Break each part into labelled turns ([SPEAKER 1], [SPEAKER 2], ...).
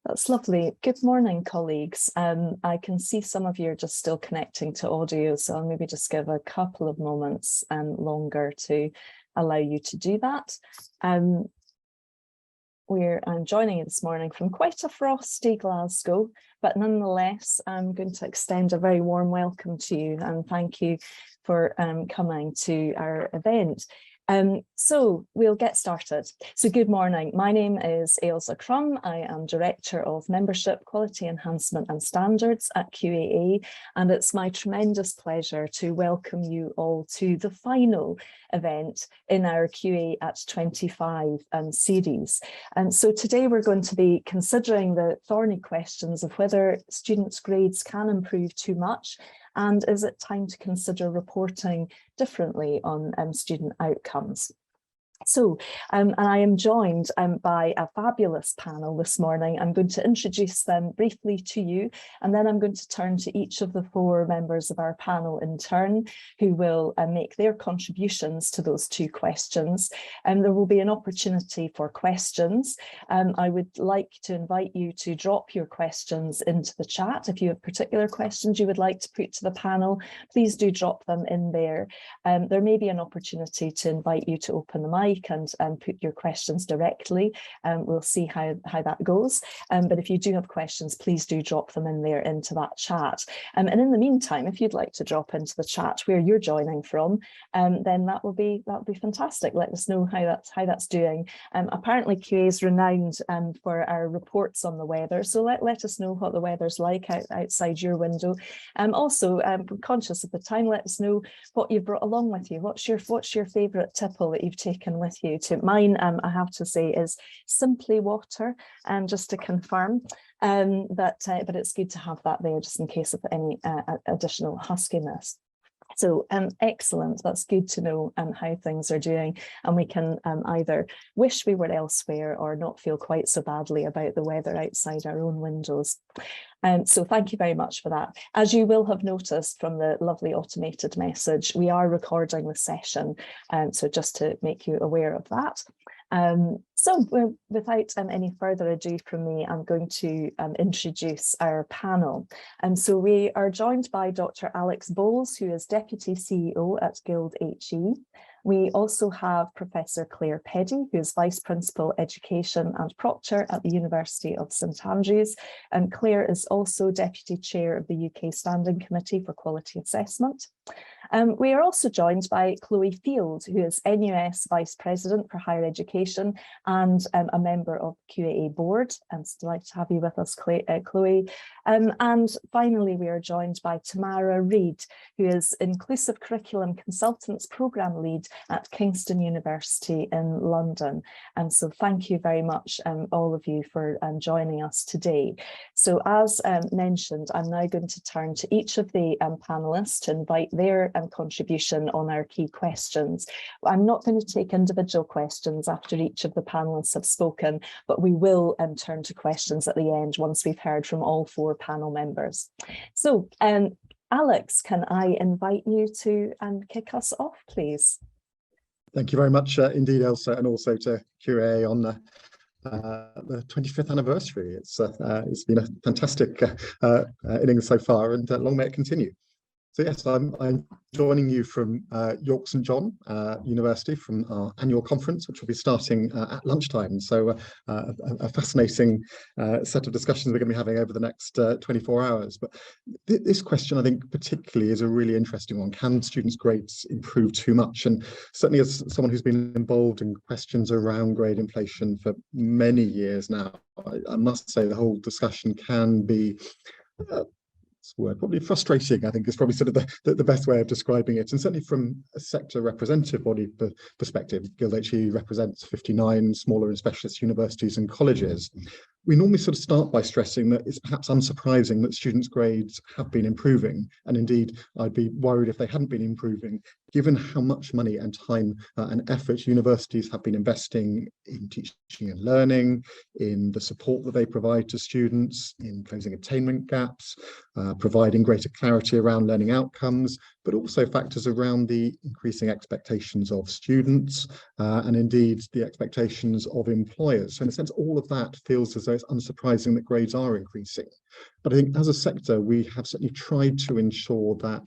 [SPEAKER 1] That's lovely. Good morning, colleagues. I can see some of you are just still connecting to audio, so I'll maybe just give a couple of moments longer to allow you to do that. I'm joining you this morning from quite a frosty Glasgow, but nonetheless, I'm going to extend a very warm welcome to you and thank you for coming to our event. So we'll get started. So good morning. My name is Ailsa Crum. I am Director of Membership, Quality Enhancement and Standards at QAA, and it's my tremendous pleasure to welcome you all to the final event in our QA at 25 series. And so today we're going to be considering the thorny questions of whether students' grades can improve too much, and is it time to consider reporting differently on student outcomes? So, and I am joined by a fabulous panel this morning. I'm going to introduce them briefly to you, and then I'm going to turn to each of the four members of our panel in turn, who will make their contributions to those two questions. There will be an opportunity for questions. I would like to invite you to drop your questions into the chat. If you have particular questions you would like to put to the panel, please do drop them in there. There may be an opportunity to invite you to open the mic and put your questions directly. We'll see how that goes. But if you do have questions, please do drop them in there into that chat. And in the meantime, if you'd like to drop into the chat where you're joining from, then that would be fantastic. Let us know how that's doing. Apparently QA is renowned for our reports on the weather, so let us know what the weather's like outside your window. Also, conscious of the time, let us know what you've brought along with you. What's your favourite tipple that you've taken with you? To mine, I have to say, is simply water, just to confirm. But it's good to have that there just in case of any additional huskiness. So excellent, that's good to know how things are doing, and we can either wish we were elsewhere or not feel quite so badly about the weather outside our own windows. So thank you very much for that. As you will have noticed from the lovely automated message, we are recording the session, so just to make you aware of that. So without any further ado from me, I'm going to introduce our panel. So we are joined by Dr. Alex Bowles, who is Deputy CEO at Guild HE. We also have Professor Claire Peddy, who is Vice Principal Education and Proctor at the University of St Andrews. And Claire is also Deputy Chair of the UK Standing Committee for Quality Assessment. We are also joined by Chloe Field, who is NUS Vice President for Higher Education and a member of QAA Board. I'm delighted to have you with us, Chloe. And finally, we are joined by Tamara Reid, who is Inclusive Curriculum Consultants Programme Lead at Kingston University in London. And so thank you very much, all of you, for joining us today. So as mentioned, I'm now going to turn to each of the panellists to invite their contribution on our key questions. I'm not going to take individual questions after each of the panelists have spoken, but we will turn to questions at the end once we've heard from all four panel members. So Alex, can I invite you to kick us off, please?
[SPEAKER 2] Thank you very much indeed, Ailsa, and also to QA on the 25th anniversary. It's been a fantastic innings so far, and long may it continue. So yes, I'm joining you from York St John University from our annual conference, which will be starting at lunchtime. So a fascinating set of discussions we're going to be having over the next 24 hours. But this question, I think, particularly is a really interesting one. Can students' grades improve too much? And certainly as someone who's been involved in questions around grade inflation for many years now, I must say the whole discussion can be probably frustrating, I think, is probably sort of the best way of describing it. And certainly from a sector representative body perspective, Guild HE represents 59 smaller and specialist universities and colleges. We normally sort of start by stressing that it's perhaps unsurprising that students' grades have been improving. And indeed, I'd be worried if they hadn't been improving, given how much money and time and effort universities have been investing in teaching and learning, in the support that they provide to students, in closing attainment gaps, providing greater clarity around learning outcomes, but also factors around the increasing expectations of students and indeed the expectations of employers. So in a sense, all of that feels as though it's unsurprising that grades are increasing. But I think as a sector, we have certainly tried to ensure that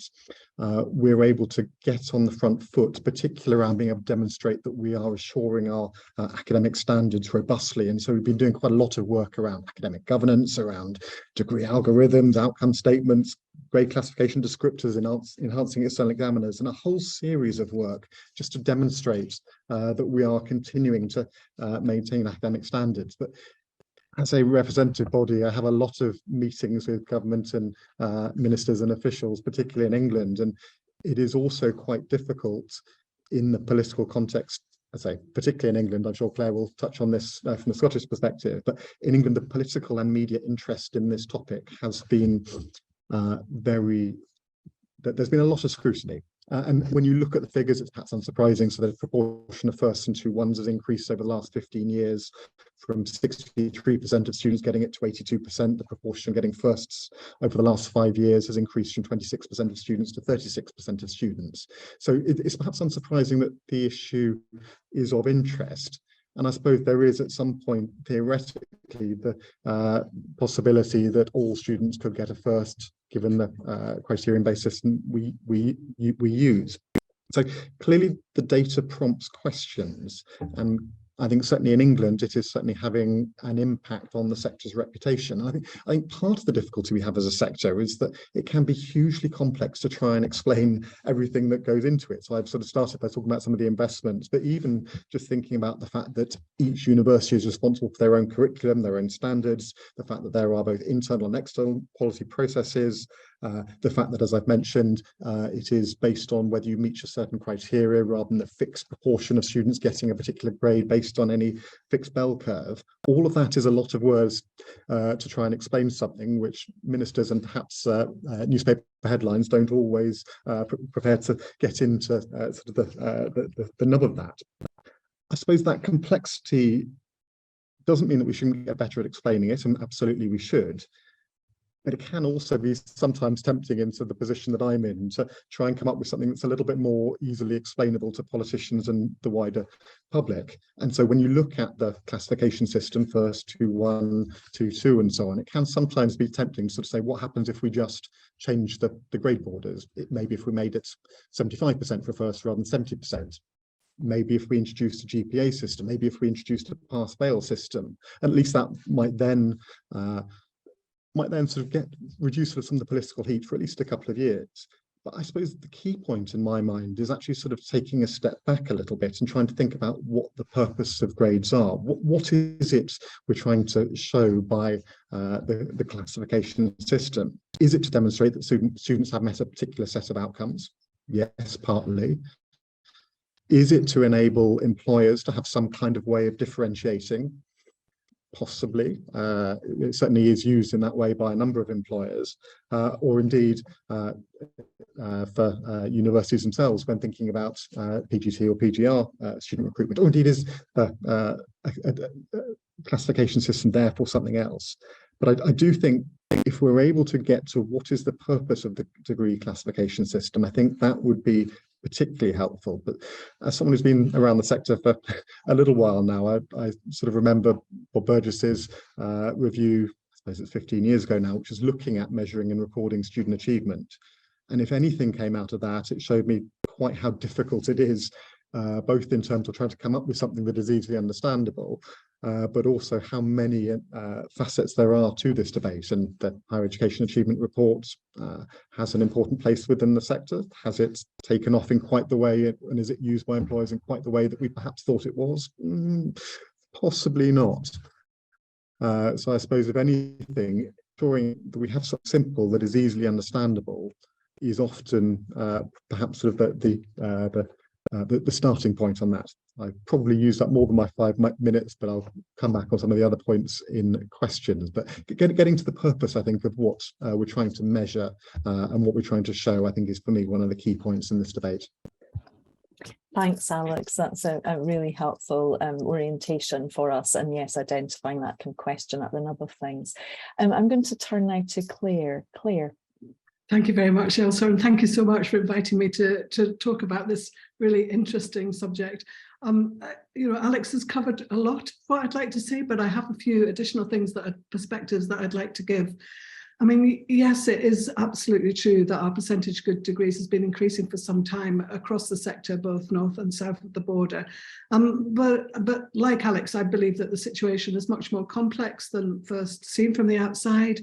[SPEAKER 2] we're able to get on the front foot, particularly around being able to demonstrate that we are assuring our academic standards robustly. And so we've been doing quite a lot of work around academic governance, around degree algorithms, outcome statements, grade classification descriptors, enhancing external examiners, and a whole series of work just to demonstrate that we are continuing to maintain academic standards. But as a representative body, I have a lot of meetings with government and ministers and officials, particularly in England, and it is also quite difficult in the political context. I say, particularly in England, I'm sure Claire will touch on this from the Scottish perspective, but in England, the political and media interest in this topic has been there's been a lot of scrutiny. And when you look at the figures, it's perhaps unsurprising. So the proportion of firsts and 2-1s has increased over the last 15 years from 63% of students getting it to 82%. The proportion getting firsts over the last 5 years has increased from 26% of students to 36% of students. So it's perhaps unsurprising that the issue is of interest. And I suppose there is at some point, theoretically, the possibility that all students could get a first, given the criterion-based system we use. So clearly the data prompts questions, and I think certainly in England, it is certainly having an impact on the sector's reputation. I think part of the difficulty we have as a sector is that it can be hugely complex to try and explain everything that goes into it. So I've sort of started by talking about some of the investments, but even just thinking about the fact that each university is responsible for their own curriculum, their own standards, the fact that there are both internal and external quality processes, the fact that, as I've mentioned, it is based on whether you meet a certain criteria rather than a fixed proportion of students getting a particular grade based on any fixed bell curve. All of that is a lot of words to try and explain something which ministers and perhaps newspaper headlines don't always prepare to get into sort of the nub of that. I suppose that complexity doesn't mean that we shouldn't get better at explaining it, and absolutely we should. But it can also be sometimes tempting into the position that I'm in to try and come up with something that's a little bit more easily explainable to politicians and the wider public. And so when you look at the classification system, first 2-1, 2-2, and so on, it can sometimes be tempting to sort of say, what happens if we just change the grade borders? Maybe if we made it 75% for first rather than 70%. Maybe if we introduced a GPA system, maybe if we introduced a pass-fail system, at least that might then sort of reduce some of the political heat for at least a couple of years. But I suppose the key point in my mind is actually sort of taking a step back a little bit and trying to think about what the purpose of grades are. What is it we're trying to show by the classification system? Is it to demonstrate that students have met a particular set of outcomes? Yes, partly. Is it to enable employers to have some kind of way of differentiating? Possibly. It certainly is used in that way by a number of employers, or indeed for universities themselves when thinking about PGT or PGR student recruitment, or indeed is a classification system there for something else. But I do think if we're able to get to what is the purpose of the degree classification system, I think that would be particularly helpful. But as someone who's been around the sector for a little while now, I sort of remember Bob Burgess's review, I suppose it's 15 years ago now, which is looking at measuring and recording student achievement. And if anything came out of that, it showed me quite how difficult it is, both in terms of trying to come up with something that is easily understandable, but also how many facets there are to this debate. And the Higher Education Achievement Report has an important place within the sector. Has it taken off in quite the way, and is it used by employers in quite the way that we perhaps thought it was? Possibly not. So I suppose, if anything, ensuring that we have something simple that is easily understandable is often perhaps sort of the starting point on that. I've probably used up more than my 5 minutes, but I'll come back on some of the other points in questions. But getting to the purpose, I think, of what we're trying to measure and what we're trying to show, I think, is for me one of the key points in this debate.
[SPEAKER 1] Thanks, Alex. That's a really helpful orientation for us. And yes, identifying that kind of question at the nub of things. I'm going to turn now to Claire. Claire.
[SPEAKER 3] Thank you very much, Elsa, and thank you so much for inviting me to talk about this really interesting subject. Alex has covered a lot of what I'd like to say, but I have a few additional perspectives that I'd like to give. I mean, yes, it is absolutely true that our percentage good degrees has been increasing for some time across the sector, both north and south of the border. But like Alex, I believe that the situation is much more complex than first seen from the outside.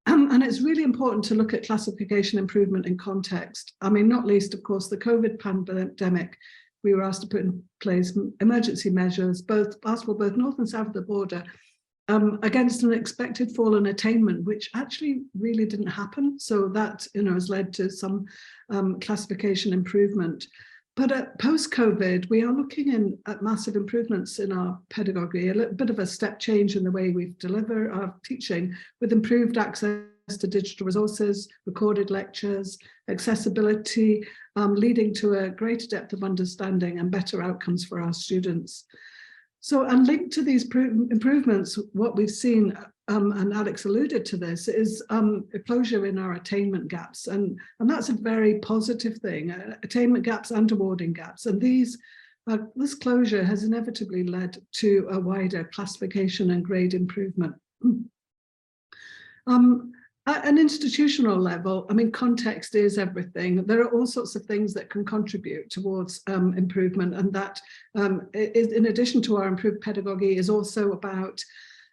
[SPEAKER 3] And it's really important to look at classification improvement in context. I mean, not least, of course, the COVID pandemic. We were asked to put in place emergency measures, asked for both north and south of the border, against an expected fall in attainment, which actually really didn't happen. So that, has led to some classification improvement. But post-COVID, we are looking at massive improvements in our pedagogy, a little bit of a step change in the way we deliver our teaching, with improved access to digital resources, recorded lectures, accessibility, leading to a greater depth of understanding and better outcomes for our students. So, and linked to these improvements, what we've seen, and Alex alluded to this, is a closure in our attainment gaps. And that's a very positive thing, attainment gaps and awarding gaps. And this closure has inevitably led to a wider classification and grade improvement. At an institutional level, I mean, context is everything. There are all sorts of things that can contribute towards improvement, and that is, in addition to our improved pedagogy, is also about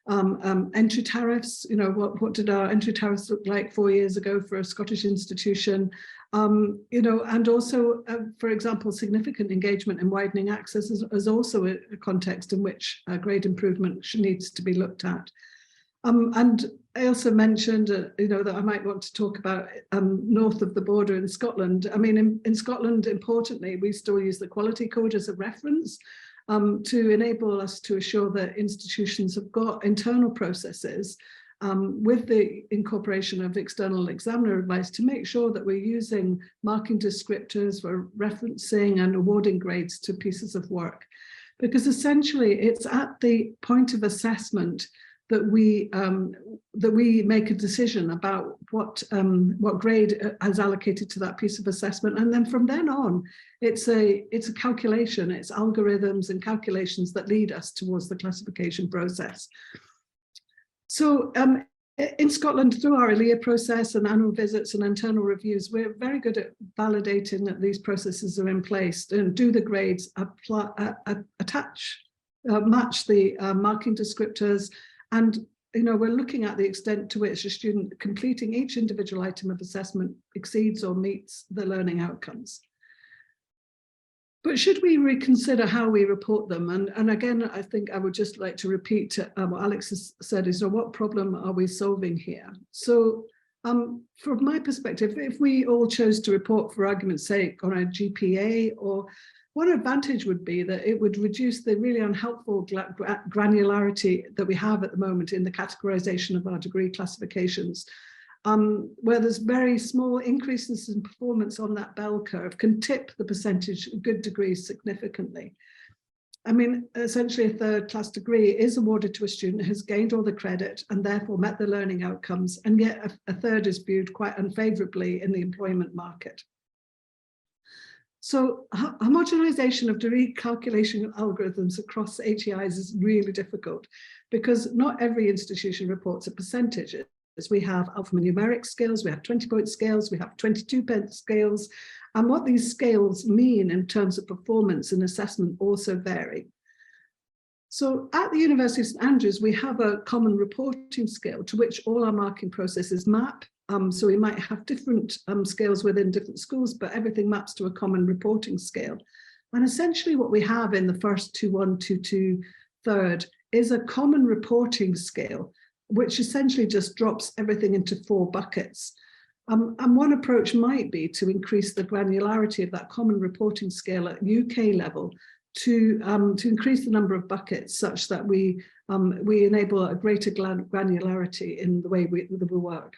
[SPEAKER 3] entry tariffs. What did our entry tariffs look like 4 years ago for a Scottish institution? And also, for example, significant engagement in widening access is also a context in which grade improvement needs to be looked at. And I also mentioned, that I might want to talk about north of the border in Scotland. I mean, in Scotland, importantly, we still use the Quality Code as a reference to enable us to assure that institutions have got internal processes with the incorporation of external examiner advice to make sure that we're using marking descriptors for referencing and awarding grades to pieces of work. Because essentially, it's at the point of assessment that we make a decision about what grade is allocated to that piece of assessment, and then from then on, it's a calculation, it's algorithms and calculations that lead us towards the classification process. So in Scotland, through our ELIA process and annual visits and internal reviews, we're very good at validating that these processes are in place and do the grades match the marking descriptors. And we're looking at the extent to which a student completing each individual item of assessment exceeds or meets the learning outcomes. But should we reconsider how we report them? And again, I think I would just like to repeat what Alex has said, is what problem are we solving here? So from my perspective, if we all chose to report, for argument's sake, on a GPA, or one advantage would be that it would reduce the really unhelpful granularity that we have at the moment in the categorization of our degree classifications, where there's very small increases in performance on that bell curve can tip the percentage of good degrees significantly. I mean, essentially a third class degree is awarded to a student who has gained all the credit and therefore met the learning outcomes, and yet a third is viewed quite unfavorably in the employment market. So homogenization of degree calculation algorithms across HEIs is really difficult, because not every institution reports a percentage. We have alphanumeric scales, we have 20-point scales, we have 22-point scales, and what these scales mean in terms of performance and assessment also vary. So at the University of St Andrews, we have a common reporting scale to which all our marking processes map. So we might have different scales within different schools, but everything maps to a common reporting scale. And essentially what we have in the first 2-1, 2-2, third is a common reporting scale, which essentially just drops everything into 4 buckets. And one approach might be to increase the granularity of that common reporting scale at UK level to increase the number of buckets such that we enable a greater granularity in the way we work.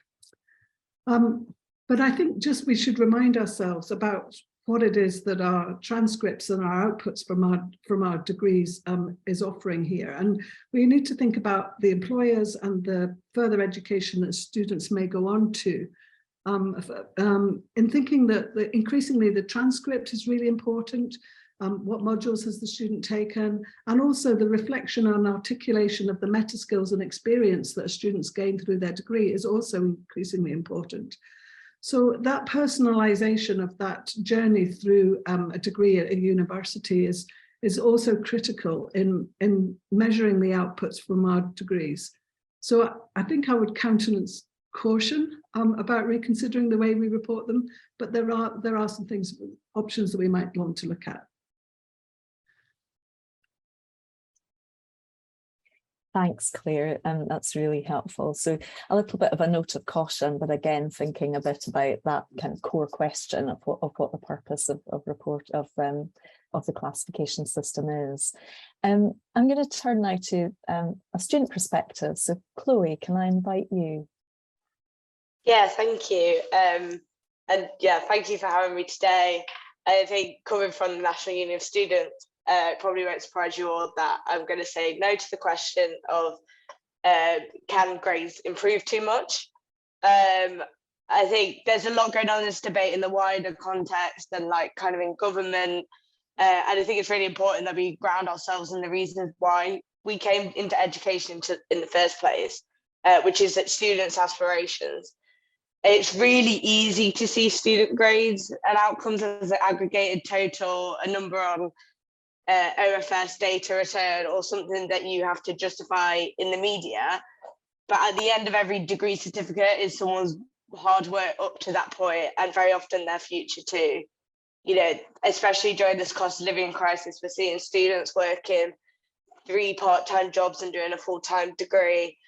[SPEAKER 3] But I think just we should remind ourselves about what it is that our transcripts and our outputs from our degrees is offering here. And we need to think about the employers and the further education that students may go on to. In thinking that increasingly the transcript is really important. What modules has the student taken, and also the reflection and articulation of the meta skills and experience that students gain through their degree is also increasingly important. So that personalization of that journey through a degree at a university is also critical in measuring the outputs from our degrees. So I think I would countenance caution about reconsidering the way we report them, but there are some options that we might want to look at.
[SPEAKER 1] Thanks, Claire, and that's really helpful. So a little bit of a note of caution, but again, thinking a bit about that kind of core question of what the purpose of the classification system is. I'm going to turn now to a student perspective. So Chloe, can I invite you?
[SPEAKER 4] Yeah, thank you. And yeah, thank you for having me today. I think coming from the National Union of Students, it probably won't surprise you all that I'm going to say no to the question of can grades improve too much? I think there's a lot going on in this debate in the wider context and like kind of in government. And I think it's really important that we ground ourselves in the reasons why we came into education in the first place, which is that students' aspirations. It's really easy to see student grades and outcomes as an aggregated total, a number on OFS data return, or something that you have to justify in the media. But at the end of every degree certificate is someone's hard work up to that point, and very often their future too. You know, especially during this cost of living crisis, we're seeing students working 3 part-time jobs and doing a full-time degree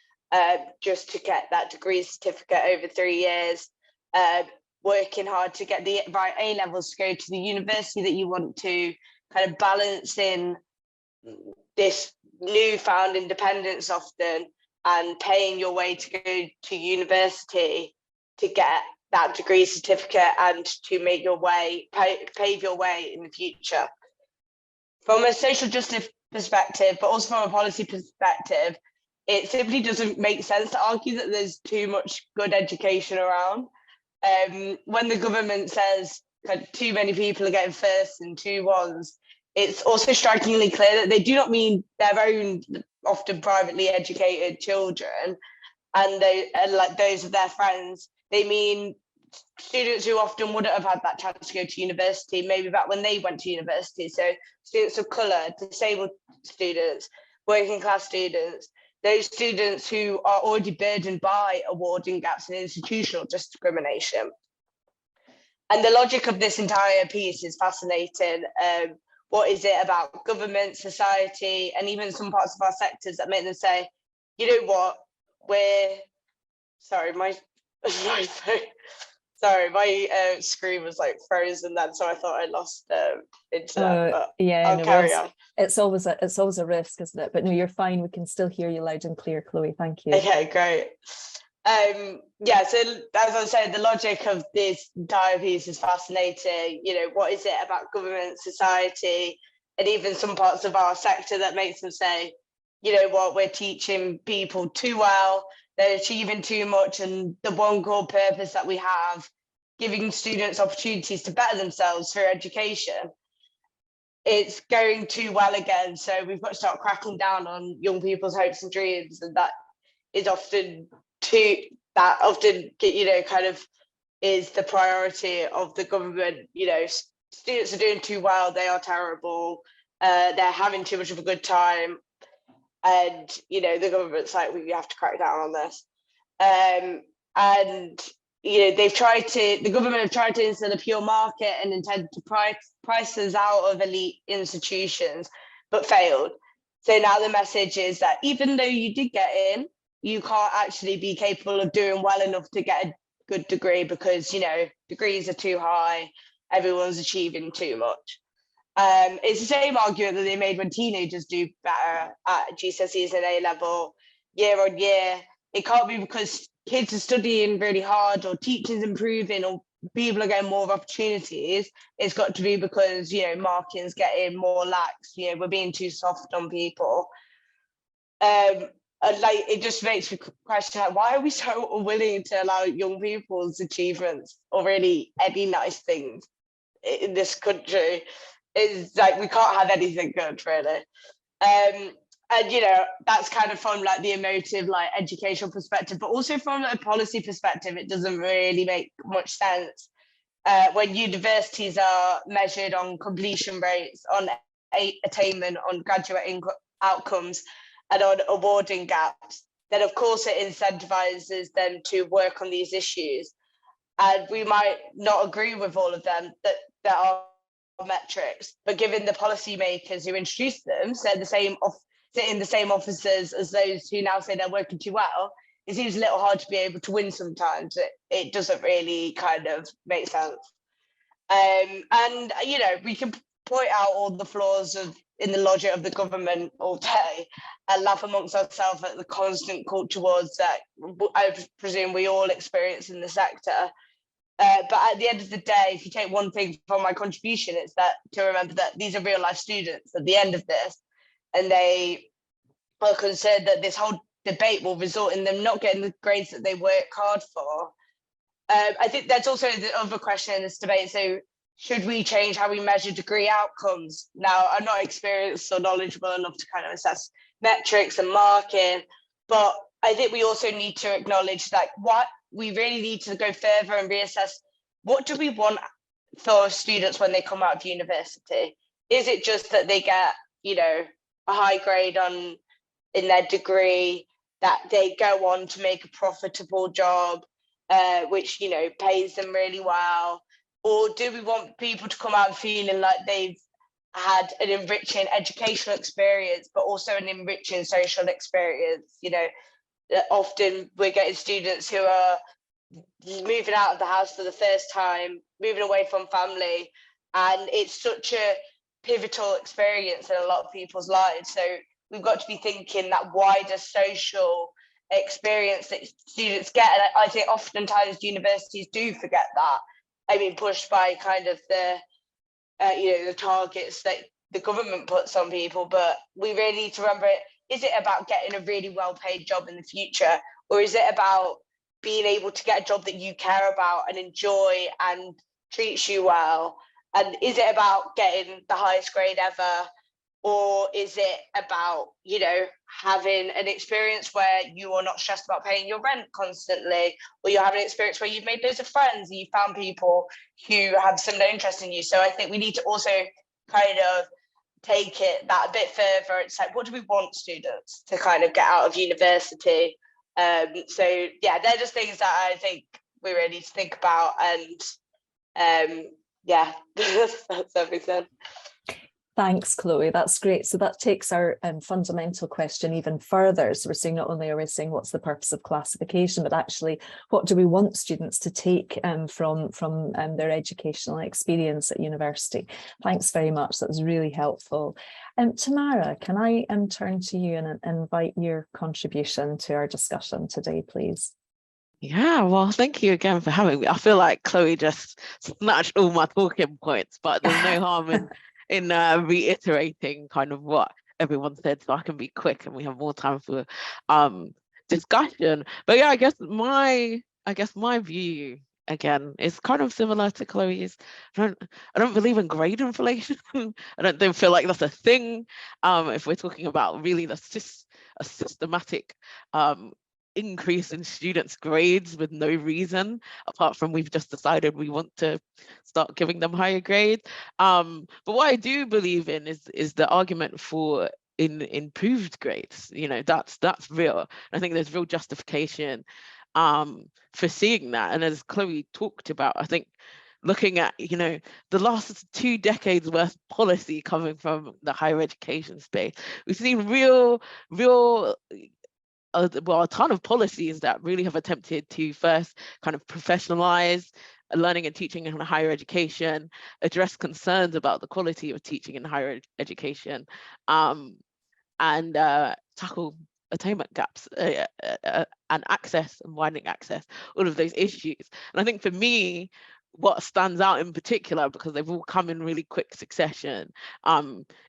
[SPEAKER 4] just to get that degree certificate over 3 years, working hard to get the right A levels to go to the university that you want to, kind of balancing this newfound independence often and paying your way to go to university to get that degree certificate and to make your way, pave your way in the future. From a social justice perspective, but also from a policy perspective, it simply doesn't make sense to argue that there's too much good education around. When the government says too many people are getting firsts and 2-1s, it's also strikingly clear that they do not mean their own often privately educated children and like those of their friends. They mean students who often wouldn't have had that chance to go to university, maybe back when they went to university. So students of colour, disabled students, working class students, those students who are already burdened by awarding gaps in institutional discrimination. And the logic of this entire piece is fascinating. What is it about government, society, and even some parts of our sectors that make them say, you know what, sorry, my screen was like frozen then, so I thought I lost internet, but
[SPEAKER 1] yeah,
[SPEAKER 4] I'll carry on.
[SPEAKER 1] It's always a risk, isn't it? But no, you're fine. We can still hear you loud and clear, Chloe. Thank you.
[SPEAKER 4] Okay, great. Yeah, so as I said, the logic of this entire piece is fascinating. You know, what is it about government, society, and even some parts of our sector that makes them say, you know what, we're teaching people too well, they're achieving too much, and the one core purpose that we have, giving students opportunities to better themselves through education, it's going too well again. So we've got to start cracking down on young people's hopes and dreams, and that is often you know, kind of is the priority of the government. You know, students are doing too well, they are terrible, they're having too much of a good time, and you know, the government's like, we have to crack down on this. And you know, the government have tried to instill a pure market and intend to price us out of elite institutions, but failed. So now the message is that even though you did get in, you can't actually be capable of doing well enough to get a good degree because, you know, degrees are too high, everyone's achieving too much. It's the same argument that they made when teenagers do better at GCSEs and A-level year on year. It can't be because kids are studying really hard or teachers improving or people are getting more opportunities, it's got to be because, you know, marking's getting more lax, you know, we're being too soft on people. And like, it just makes me question, like, why are we so unwilling to allow young people's achievements or really any nice things in this country? Is like, we can't have anything good, really. And, you know, that's kind of from like the emotive, like educational perspective, but also from a policy perspective, it doesn't really make much sense. When universities are measured on completion rates, on attainment, on graduate outcomes, and on awarding gaps, then of course it incentivizes them to work on these issues. And we might not agree with all of them, that there are metrics, but given the policymakers who introduced them sit in the same offices as those who now say they're working too well, it seems a little hard to be able to win sometimes. It doesn't really kind of make sense. And, you know, we can point out all the flaws in the logic of the government all day and laugh amongst ourselves at the constant culture wars that I presume we all experience in the sector. But at the end of the day, if you take one thing from my contribution, it's that to remember that these are real life students at the end of this, and they are concerned that this whole debate will result in them not getting the grades that they work hard for. I think there's also the other question in this debate. So should we change how we measure degree outcomes? Now, I'm not experienced or knowledgeable enough to kind of assess metrics and marking, but I think we also need to acknowledge that what we really need to go further and reassess, what do we want for students when they come out of university? Is it just that they get, you know, a high grade in their degree, that they go on to make a profitable job, which, you know, pays them really well? Or do we want people to come out feeling like they've had an enriching educational experience, but also an enriching social experience? You know, often we're getting students who are moving out of the house for the first time, moving away from family, and it's such a pivotal experience in a lot of people's lives. So we've got to be thinking that wider social experience that students get. And I think oftentimes universities do forget that. I mean, pushed by kind of the, you know, the targets that the government puts on people, but we really need to remember, is it about getting a really well-paid job in the future, or is it about being able to get a job that you care about and enjoy and treats you well? And is it about getting the highest grade ever, or is it about, you know, having an experience where you are not stressed about paying your rent constantly, or you're having an experience where you've made loads of friends and you found people who have similar interests in you? So I think we need to also kind of take it that a bit further. It's like, what do we want students to kind of get out of university? So yeah, they're just things that I think we really need to think about. And yeah, that's everything.
[SPEAKER 1] Thanks, Chloe. That's great. So that takes our fundamental question even further. So we're saying, not only are we saying what's the purpose of classification, but actually what do we want students to take from their educational experience at university? Thanks very much. That was really helpful. Tamara, can I turn to you and invite your contribution to our discussion today, please?
[SPEAKER 5] Yeah, well, thank you again for having me. I feel like Chloe just snatched all my talking points, but there's no harm in reiterating kind of what everyone said, so I can be quick and we have more time for discussion. But yeah, I guess my view again is kind of similar to Chloe's. I don't believe in grade inflation. I don't feel like that's a thing. If we're talking about really a systematic increase in students' grades with no reason, apart from we've just decided we want to start giving them higher grades. But what I do believe in is the argument for improved grades. You know, that's real. I think there's real justification for seeing that. And as Chloe talked about, I think looking at, you know, the last 2 decades worth of policy coming from the higher education space, we've seen real a ton of policies that really have attempted to first kind of professionalize learning and teaching in higher education, address concerns about the quality of teaching in higher education, and tackle attainment gaps and access and widening access, all of those issues. And I think for me, what stands out in particular, because they've all come in really quick succession,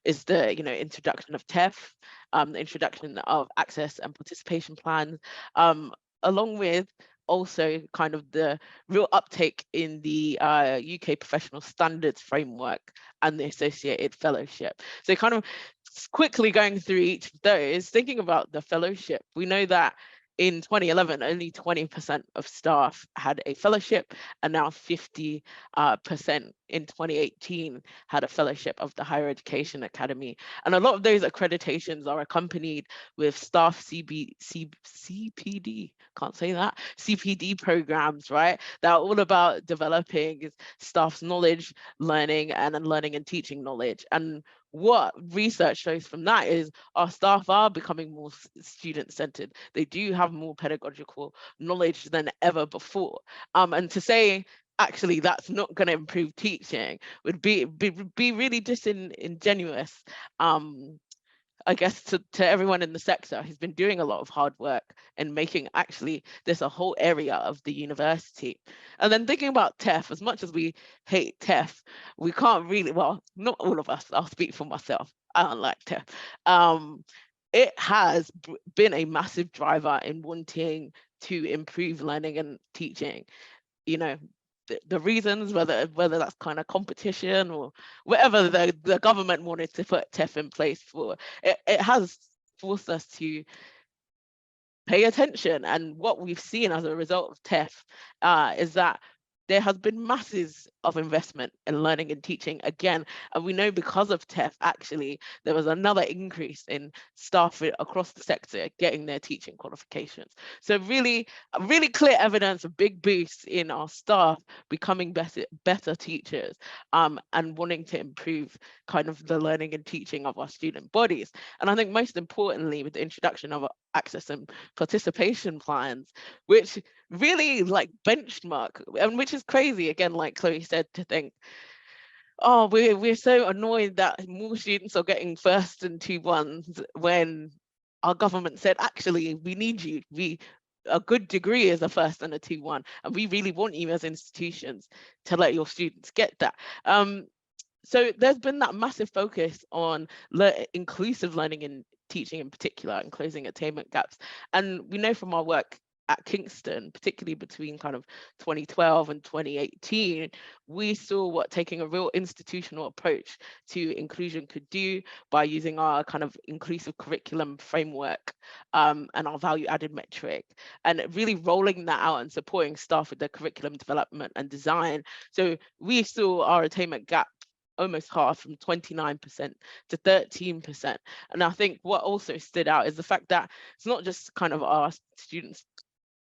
[SPEAKER 5] is the introduction of TEF, the introduction of access and participation plans, along with also kind of the real uptake in the UK professional standards framework and the associated fellowship. So kind of quickly going through each of those, thinking about the fellowship, we know that in 2011, only 20% of staff had a fellowship, and now 50% in 2018 had a fellowship of the Higher Education Academy. And a lot of those accreditations are accompanied with staff CPD, can't say that, CPD programs, right? That are all about developing staff's knowledge, learning, and learning and teaching knowledge. And what research shows from that is our staff are becoming more student-centered. They do have more pedagogical knowledge than ever before. And to say, actually, that's not going to improve teaching would be really disingenuous. I guess to everyone in the sector who's been doing a lot of hard work and making actually this a whole area of the university. And then thinking about TEF, as much as we hate TEF, we can't really, well, not all of us, I'll speak for myself, I don't like TEF. It has been a massive driver in wanting to improve learning and teaching. The reasons, whether that's kind of competition or whatever the government wanted to put TEF in place for, it has forced us to pay attention. And what we've seen as a result of TEF is that there has been masses of investment in learning and teaching again. And we know because of TEF, actually, there was another increase in staff across the sector getting their teaching qualifications. So really clear evidence of big boosts in our staff becoming better teachers and wanting to improve kind of the learning and teaching of our student bodies. And I think most importantly, with the introduction of access and participation plans, which really like benchmark, and which is crazy, again, like Chloe said, to think, oh, we're so annoyed that more students are getting first and 2-1s when our government said, actually, we need you. A good degree is a first and a 2-1, and we really want you as institutions to let your students get that. So there's been that massive focus on inclusive learning and teaching in particular, and closing attainment gaps. And we know from our work at Kingston, particularly between kind of 2012 and 2018, we saw what taking a real institutional approach to inclusion could do by using our kind of inclusive curriculum framework and our value added metric, and really rolling that out and supporting staff with their curriculum development and design. So we saw our attainment gap almost half, from 29% to 13%. And I think what also stood out is the fact that it's not just kind of our students'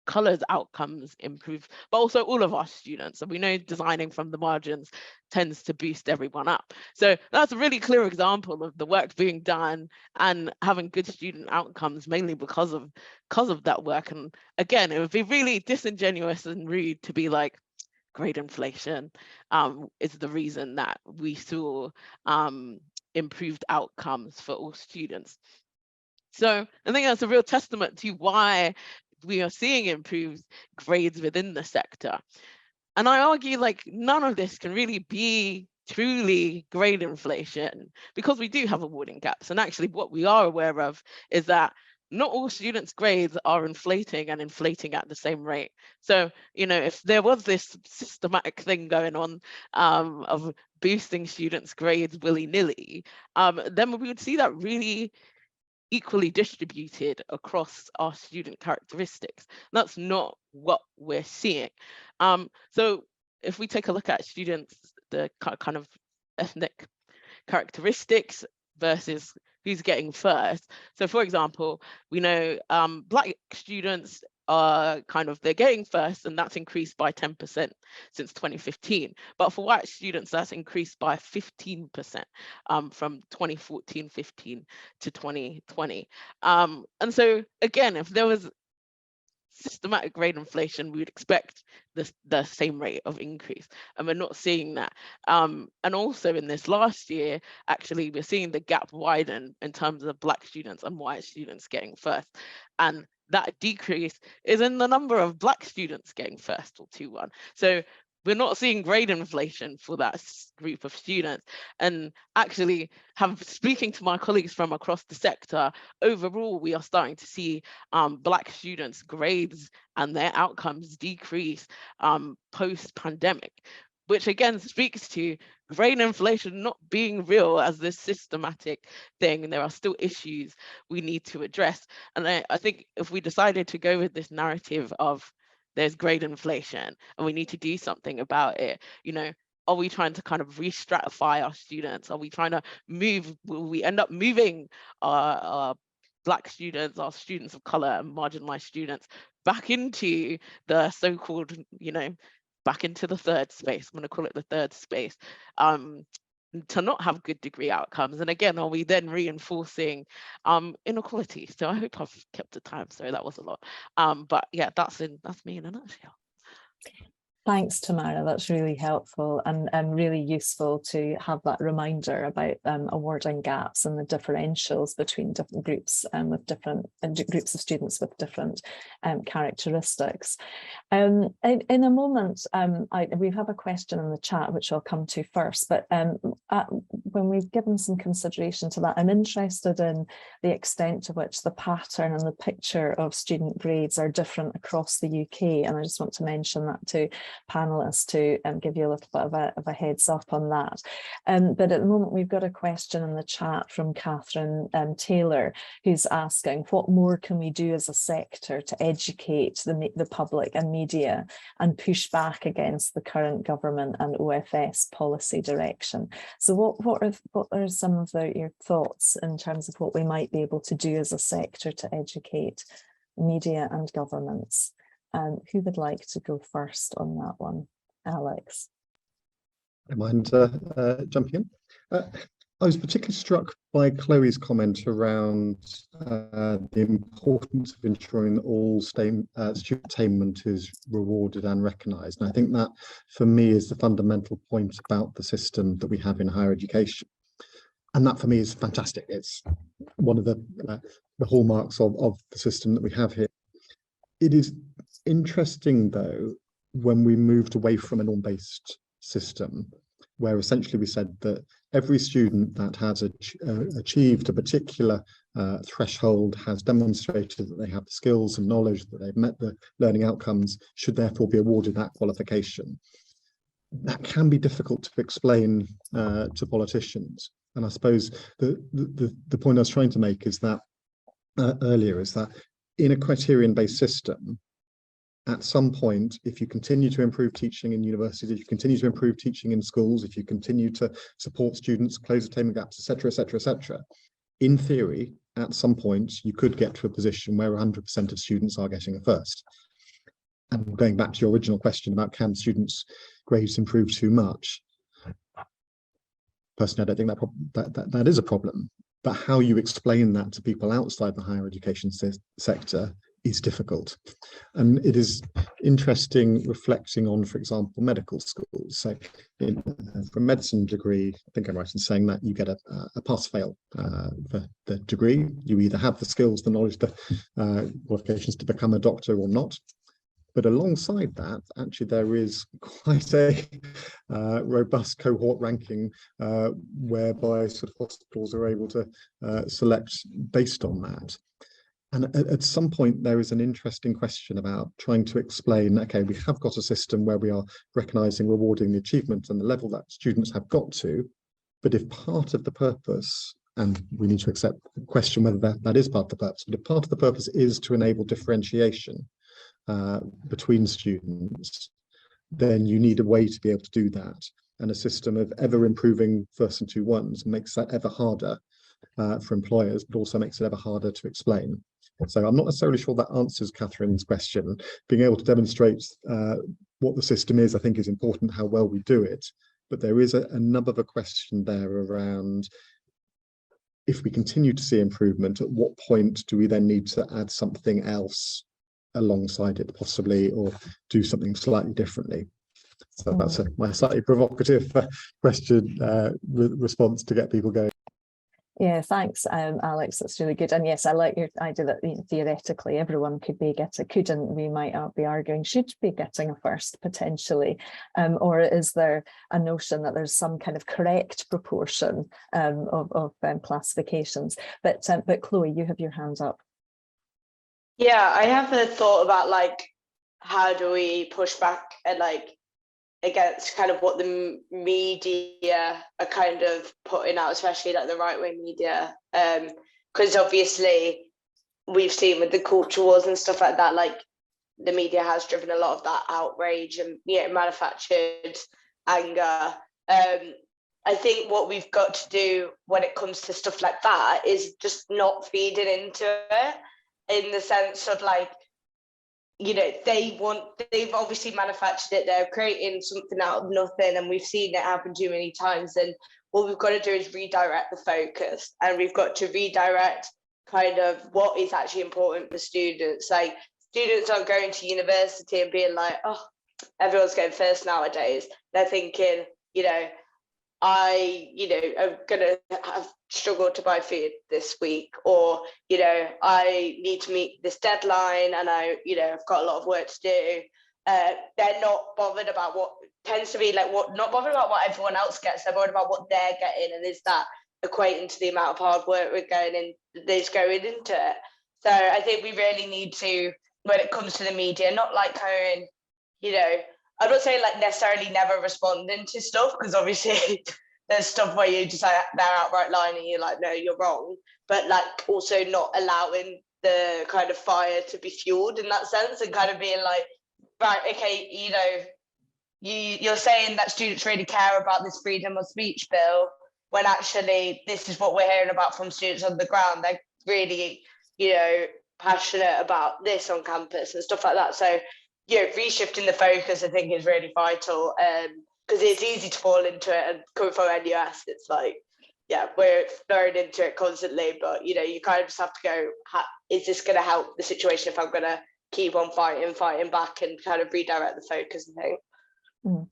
[SPEAKER 5] colours outcomes improve, but also all of our students. And we know designing from the margins tends to boost everyone up. So that's a really clear example of the work being done and having good student outcomes, mainly because of that work. And again, it would be really disingenuous and rude to be like, grade inflation is the reason that we saw improved outcomes for all students. So I think that's a real testament to why we are seeing improved grades within the sector. And I argue like none of this can really be truly grade inflation, because we do have awarding gaps. And actually what we are aware of is that not all students' grades are inflating and inflating at the same rate. So, if there was this systematic thing going on of boosting students' grades willy-nilly, then we would see that really equally distributed across our student characteristics. That's not what we're seeing. So if we take a look at students, the kind of ethnic characteristics versus who's getting first. So for example, we know Black students are they're getting first, and that's increased by 10% since 2015. But for white students, that's increased by 15% from 2014-15 to 2020. And so again, if there was systematic grade inflation, we would expect the same rate of increase, and we're not seeing that. And also in this last year, actually, we're seeing the gap widen in terms of Black students and white students getting first. And that decrease is in the number of Black students getting first or 2-1. So we're not seeing grade inflation for that group of students. And actually, speaking to my colleagues from across the sector, overall, we are starting to see Black students' grades and their outcomes decrease post-pandemic, which again speaks to grade inflation not being real as this systematic thing. And there are still issues we need to address. And I think if we decided to go with this narrative of there's grade inflation and we need to do something about it, you know, are we trying to kind of re-stratify our students? Are we trying to will we end up moving our Black students, our students of color and marginalized students back into the so-called, you know, back into the third space? I'm going to call it the third space, to not have good degree outcomes. And again, are we then reinforcing inequality? So I hope I've kept the time. Sorry, that was a lot. But yeah, that's me in a nutshell.
[SPEAKER 1] Thanks, Tamara. That's really helpful and really useful to have that reminder about awarding gaps and the differentials between different groups with different groups of students with different characteristics. In a moment, we have a question in the chat, which I'll come to first, but when we've given some consideration to that, I'm interested in the extent to which the pattern and the picture of student grades are different across the UK. And I just want to mention that to panelists to give you a little bit of a heads up on that. But at the moment, we've got a question in the chat from Catherine Taylor, who's asking, what more can we do as a sector to educate the public and media and push back against the current government and OFS policy direction? So what are some of your thoughts in terms of what we might be able to do as a sector to educate media and governments? Who would like to go first on that one? Alex.
[SPEAKER 2] I mind jumping in. I was particularly struck by Chloe's comment around the importance of ensuring that all student attainment is rewarded and recognised. And I think that, for me, is the fundamental point about the system that we have in higher education. And that, for me, is fantastic. It's one of the hallmarks of the system that we have here. It is interesting, though, when we moved away from a norm-based system, where essentially we said that every student that has achieved a particular threshold, has demonstrated that they have the skills and knowledge, that they've met the learning outcomes, should therefore be awarded that qualification. That can be difficult to explain to politicians. And I suppose the point I was trying to make is that earlier is that in a criterion-based system, at some point, if you continue to improve teaching in universities, if you continue to improve teaching in schools, if you continue to support students, close attainment gaps, etc., in theory, at some point, you could get to a position where 100% of students are getting a first. And going back to your original question about can students' grades improve too much, personally, I don't think that is a problem. But how you explain that to people outside the higher education sector is difficult. And it is interesting reflecting on, for example, medical schools. So for a medicine degree, I think I'm right in saying that you get a pass-fail for the degree. You either have the skills, the knowledge, the qualifications to become a doctor or not. But alongside that, actually, there is quite a robust cohort ranking whereby sort of hospitals are able to select based on that. And at some point, there is an interesting question about trying to explain, okay, we have got a system where we are recognising, rewarding the achievement and the level that students have got to, but if part of the purpose, and we need to accept the question whether that is part of the purpose, but if part of the purpose is to enable differentiation between students, then you need a way to be able to do that. And a system of ever improving first and two ones makes that ever harder for employers, but also makes it ever harder to explain. So I'm not necessarily sure that answers Catherine's question. Being able to demonstrate what the system is, I think, is important, how well we do it. But there is another question there around, if we continue to see improvement, at what point do we then need to add something else alongside it, possibly, or do something slightly differently? So that's my slightly provocative question response to get people going.
[SPEAKER 1] Yeah, thanks, Alex. That's really good. And yes, I like your idea that theoretically everyone could and we might be arguing should be getting a first potentially, or is there a notion that there's some kind of correct proportion of classifications? But Chloe, you have your hands up.
[SPEAKER 4] Yeah, I have a thought about like how do we push back and like against kind of what the media are kind of putting out, especially like the right-wing media, because obviously we've seen with the culture wars and stuff like that, like the media has driven a lot of that outrage and manufactured anger. I think what we've got to do when it comes to stuff like that is just not feeding into it, in the sense of like, they've obviously manufactured it, they're creating something out of nothing, and we've seen it happen too many times. And what we've got to do is redirect the focus, and we've got to redirect kind of what is actually important for students. Like, students aren't going to university and being like, oh, everyone's getting first nowadays. They're thinking, I'm gonna have struggled to buy food this week, or I need to meet this deadline, and I've got a lot of work to do. They're not bothered about what tends to be like not bothered about what everyone else gets. They're bothered about what they're getting, and is that equating to the amount of hard work we're going into it. So I think we really need to, when it comes to the media, not like going, I'm not saying like necessarily never responding to stuff, because obviously there's stuff where you just like, they're outright lying and you're like, no, you're wrong. But like also not allowing the kind of fire to be fueled in that sense, and kind of being like, right, okay, you're saying that students really care about this freedom of speech bill, when actually this is what we're hearing about from students on the ground. They're really, passionate about this on campus and stuff like that. So reshifting the focus, I think, is really vital, because it's easy to fall into it. And coming from NUS, it's like, we're thrown into it constantly. But you kind of just have to go, is this going to help the situation if I'm going to keep on fighting back, and kind of redirect the focus and things.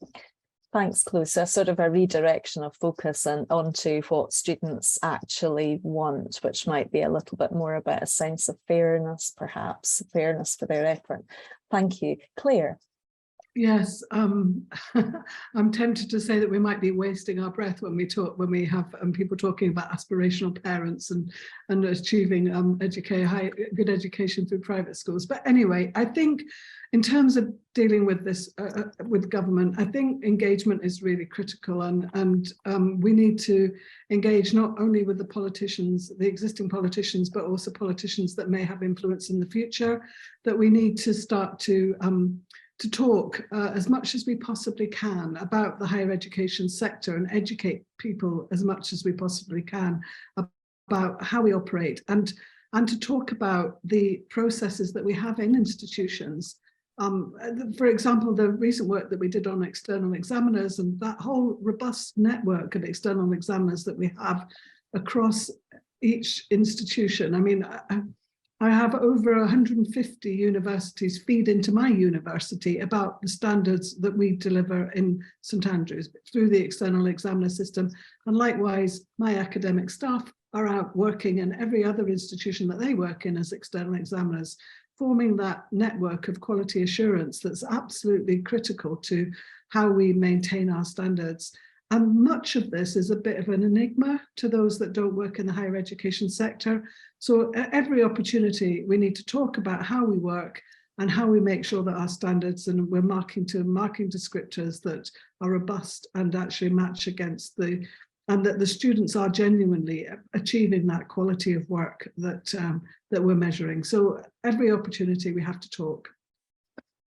[SPEAKER 1] Thanks, Chloe. So sort of a redirection of focus and onto what students actually want, which might be a little bit more about a sense of fairness, perhaps, fairness for their effort. Thank you. Claire.
[SPEAKER 3] Yes, I'm tempted to say that we might be wasting our breath when we have people talking about aspirational parents and achieving good education through private schools. But anyway, I think in terms of dealing with this with government, I think engagement is really critical, and we need to engage not only with the politicians, the existing politicians, but also politicians that may have influence in the future. That we need to start to talk as much as we possibly can about the higher education sector, and educate people as much as we possibly can about how we operate, and to talk about the processes that we have in institutions. For example, the recent work that we did on external examiners, and that whole robust network of external examiners that we have across each institution. I mean, I have over 150 universities feed into my university about the standards that we deliver in St Andrews through the external examiner system. And likewise, my academic staff are out working in every other institution that they work in as external examiners, forming that network of quality assurance that's absolutely critical to how we maintain our standards. And much of this is a bit of an enigma to those that don't work in the higher education sector. So at every opportunity, we need to talk about how we work and how we make sure that our standards, and we're marking descriptors that are robust and actually match against and that the students are genuinely achieving that quality of work that we're measuring. So every opportunity we have to talk.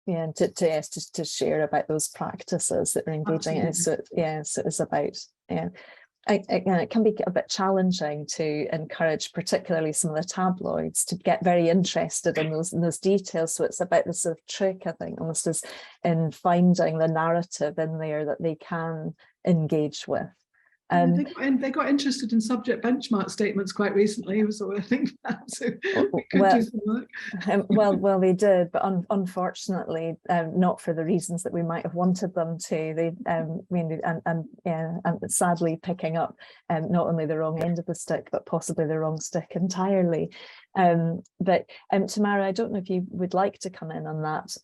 [SPEAKER 1] Yeah, and to share about those practices that we're engaging in. So so it's about, it can be a bit challenging to encourage particularly some of the tabloids to get very interested in those details. So it's about the sort of trick, I think, almost as in finding the narrative in there that they can engage with.
[SPEAKER 3] They got interested in subject benchmark statements quite recently, so I think perhaps we could do some work.
[SPEAKER 1] Well, they did, but unfortunately, not for the reasons that we might have wanted them to. They, and sadly picking up not only the wrong end of the stick, but possibly the wrong stick entirely. But Tamara, I don't know if you would like to come in on that.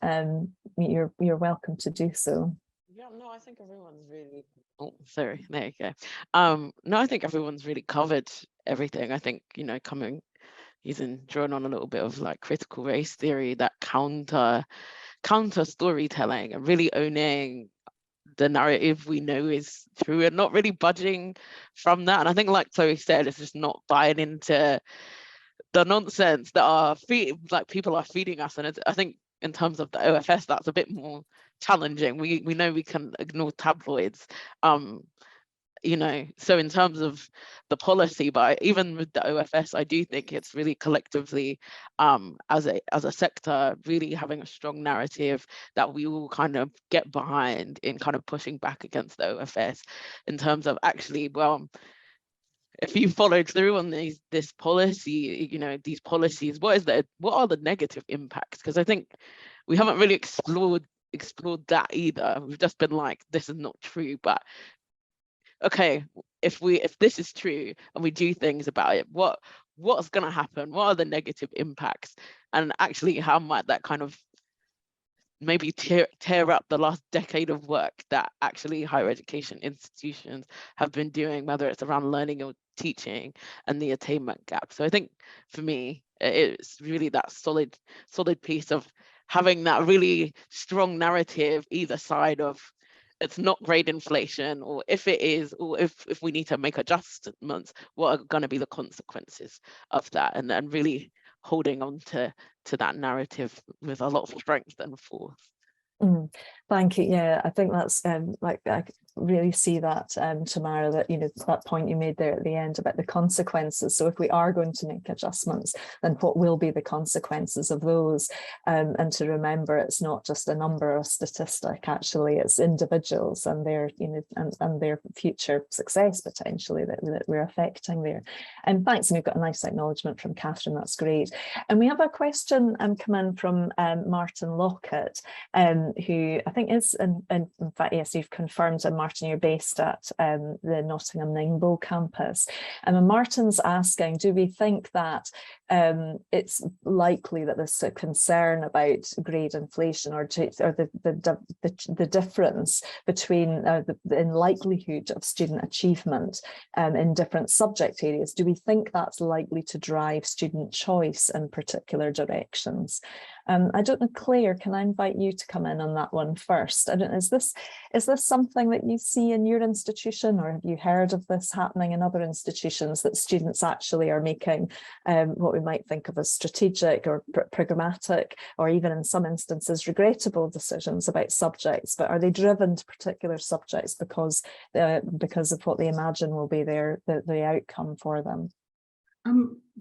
[SPEAKER 1] You're welcome to do so.
[SPEAKER 5] Yeah, no, I think everyone's really, oh, sorry, there you go. No, I think everyone's really covered everything. I think, you know, drawing on a little bit of like critical race theory, that counter storytelling and really owning the narrative we know is true and not really budging from that. And I think, like Chloe said, it's just not buying into the nonsense that people are feeding us. And I think in terms of the OFS, that's a bit more challenging. We know we can ignore tabloids, you know, so in terms of the policy, but even with the OFS, I do think it's really collectively, as a sector, really having a strong narrative that we all kind of get behind in kind of pushing back against the OFS in terms of actually, well, if you followed through on this policy, you know, these policies, what are the negative impacts? Because I think we haven't really explored that either. We've just been like, this is not true, but okay, if this is true and we do things about it, what's going to happen? What are the negative impacts? And actually, how might that kind of maybe tear up the last decade of work that actually higher education institutions have been doing, whether it's around learning or teaching and the attainment gap. So I think for me, it's really that solid piece of having that really strong narrative either side of it's not grade inflation, or if it is, or if we need to make adjustments, what are going to be the consequences of that, and then really holding on to that narrative with a lot of strength and force.
[SPEAKER 1] Thank you. Yeah, I think that's like I really see that, Tamara, that, you know, that point you made there at the end about the consequences. So if we are going to make adjustments, then what will be the consequences of those? And to remember, it's not just a number or a statistic. Actually, it's individuals and their, you know, and their future success potentially that we're affecting there. And thanks. And we've got a nice acknowledgement from Catherine. That's great. And we have a question come in from Martin Lockett, who I think is, in fact, yes, you've confirmed, and Martin, you're based at the Nottingham Ningbo campus. And Martin's asking, do we think that it's likely that there's a concern about grade inflation or the difference between in likelihood of student achievement in different subject areas? Do we think that's likely to drive student choice in particular directions? I don't know, Claire, can I invite you to come in on that one first? I don't know, is this something that you see in your institution, or have you heard of this happening in other institutions, that students actually are making what we might think of as strategic or programmatic, or even in some instances regrettable decisions about subjects, but are they driven to particular subjects because of what they imagine will be the outcome for them?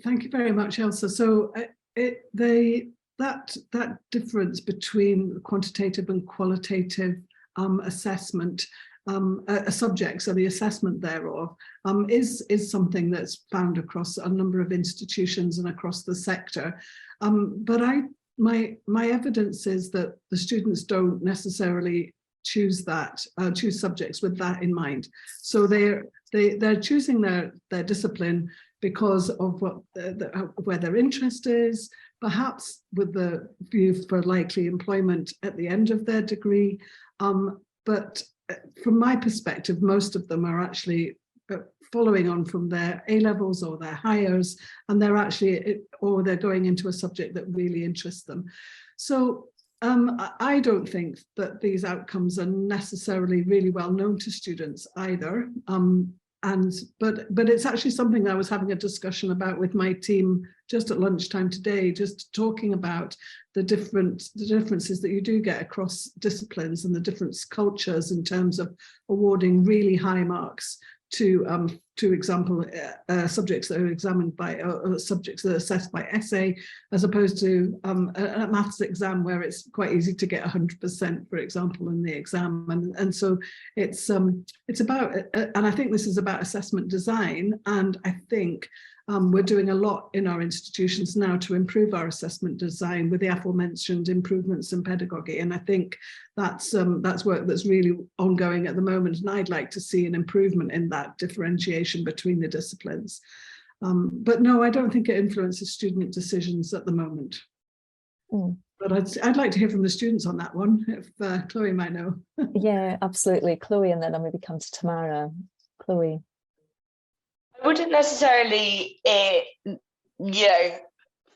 [SPEAKER 3] Thank you very much, Elsa. So that difference between quantitative and qualitative assessment subjects, or the assessment thereof, is something that's found across a number of institutions and across the sector. But my evidence is that the students don't necessarily choose subjects with that in mind. So they're choosing their discipline because of where their interest is, perhaps with the view for likely employment at the end of their degree. But from my perspective, most of them are actually following on from their A-levels or their higher, and they're going into a subject that really interests them. So I don't think that these outcomes are necessarily really well known to students either. But it's actually something I was having a discussion about with my team just at lunchtime today, just talking about the differences that you do get across disciplines and the different cultures in terms of awarding really high marks example, subjects that are examined by subjects that are assessed by essay, as opposed to a maths exam where it's quite easy to get 100%, for example, in the exam. And so it's about, and I think this is about assessment design. And I think we're doing a lot in our institutions now to improve our assessment design with the aforementioned improvements in pedagogy. And I think that's work that's really ongoing at the moment. And I'd like to see an improvement in that differentiation between the disciplines. But no, I don't think it influences student decisions at the moment. But I'd like to hear from the students on that one, if Chloe might know.
[SPEAKER 1] Yeah, absolutely. Chloe, and then I'll maybe come to Tamara. Chloe.
[SPEAKER 4] I wouldn't necessarily,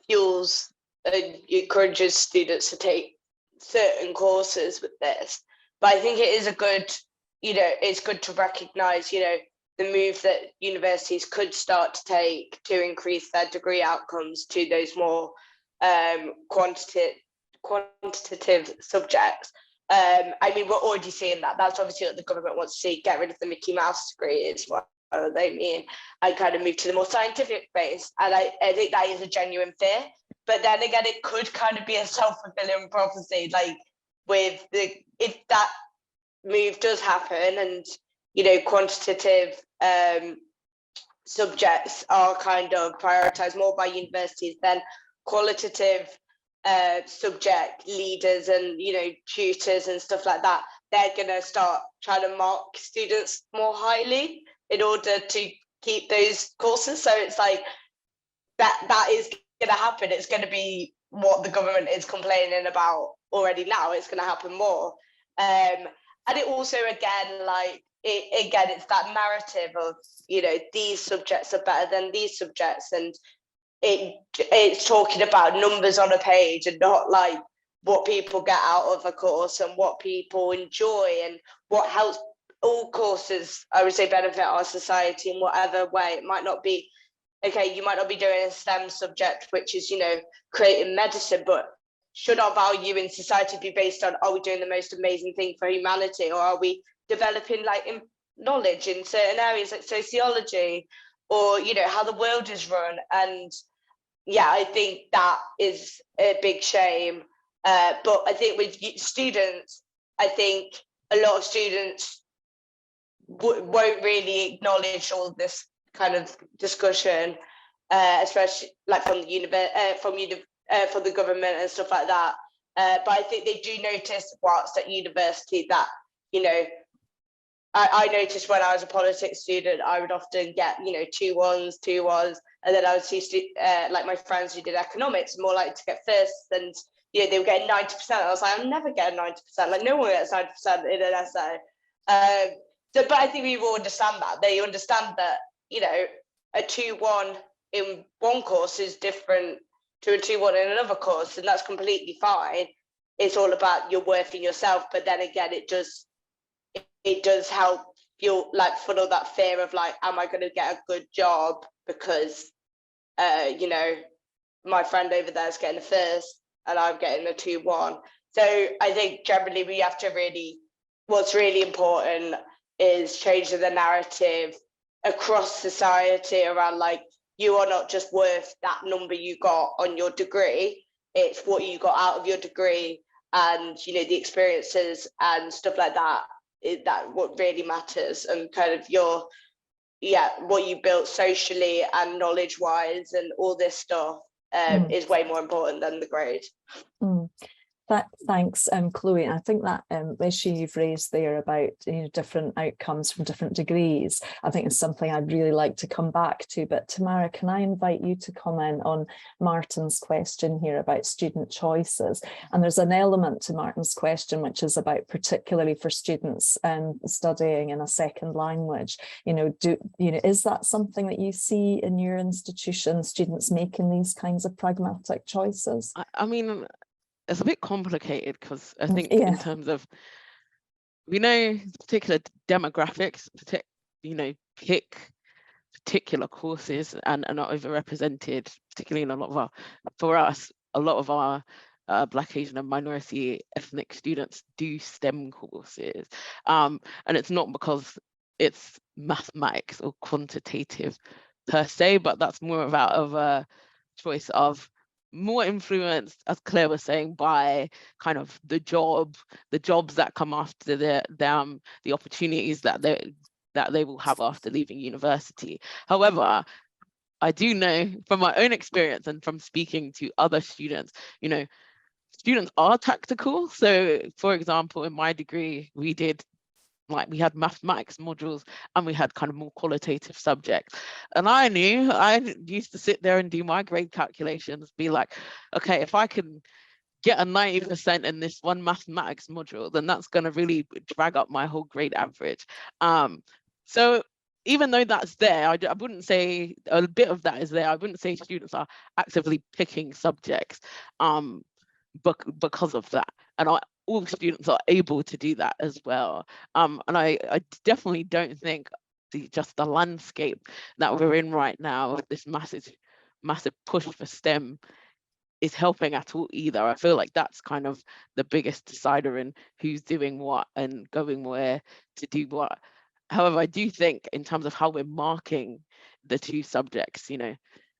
[SPEAKER 4] fuels and encourages students to take certain courses with this, but I think it is a good, it's good to recognise, the move that universities could start to take to increase their degree outcomes to those more quantitative subjects. I mean, we're already seeing that. That's obviously what the government wants to see, get rid of the Mickey Mouse degree is what they mean, and kind of move to the more scientific base. And I think that is a genuine fear. But then again, it could kind of be a self-fulfilling prophecy, like if that move does happen and, quantitative subjects are kind of prioritized more by universities, then qualitative subject leaders and, tutors and stuff like that, they're going to start trying to mark students more highly in order to keep those courses. So it's like that is going to happen. It's going to be what the government is complaining about already now. It's going to happen more. And it also, again, it's that narrative of, these subjects are better than these subjects. And it's talking about numbers on a page and not like what people get out of a course and what people enjoy and what helps. All courses, I would say, benefit our society in whatever way. It might not be, okay, you might not be doing a STEM subject, which is, creating medicine, but should our value in society be based on, are we doing the most amazing thing for humanity, or are we developing knowledge in certain areas like sociology, or, how the world is run? And yeah, I think that is a big shame. But I think with students, I think a lot of students won't really acknowledge all this kind of discussion, especially from the government and stuff like that. But I think they do notice whilst at university that, I noticed when I was a politics student, I would often get, 2-1s, and then I would see my friends who did economics more likely to get firsts, and they were getting 90%. I was like, I'm never getting 90%. Like, no one gets 90% in an essay. But I think people understand that. They understand that, a 2-1 in one course is different to a 2-1 in another course, and that's completely fine. It's all about your worth in yourself. But then again, it does help you funnel that fear of am I going to get a good job because, my friend over there is getting a first and I'm getting a 2-1. So I think generally we have to what's really important is changing the narrative across society around you are not just worth that number you got on your degree, it's what you got out of your degree and the experiences and stuff like that. That what really matters, and kind of what you built socially and knowledge wise and all this stuff is way more important than the grade.
[SPEAKER 1] Thanks, Chloe. I think that issue you've raised there about different outcomes from different degrees, I think is something I'd really like to come back to. But Tamara, can I invite you to comment on Martin's question here about student choices? And there's an element to Martin's question which is about particularly for students studying in a second language. Is that something that you see in your institution, students making these kinds of pragmatic choices?
[SPEAKER 5] I mean, it's a bit complicated because I think in terms of, we know particular demographics, pick particular courses and are not overrepresented, particularly in a lot of our Black, Asian and minority ethnic students do STEM courses. And it's not because it's mathematics or quantitative per se, but that's more about of a choice of more influenced, as Claire was saying, by kind of the jobs that come after the opportunities that they will have after leaving university. However, I do know from my own experience and from speaking to other students, you know, students are tactical. So for example, in my degree, we had mathematics modules and we had kind of more qualitative subjects. And I used to sit there and do my grade calculations, be like, okay, if I can get a 90% in this one mathematics module, then that's going to really drag up my whole grade average. So even though that's there, I wouldn't say a bit of that is there. I wouldn't say students are actively picking subjects because of that. And all students are able to do that as well. And I definitely don't think just the landscape that we're in right now, this massive push for STEM, is helping at all either. I feel like that's kind of the biggest decider in who's doing what and going where to do what. However, I do think in terms of how we're marking the two subjects, you know,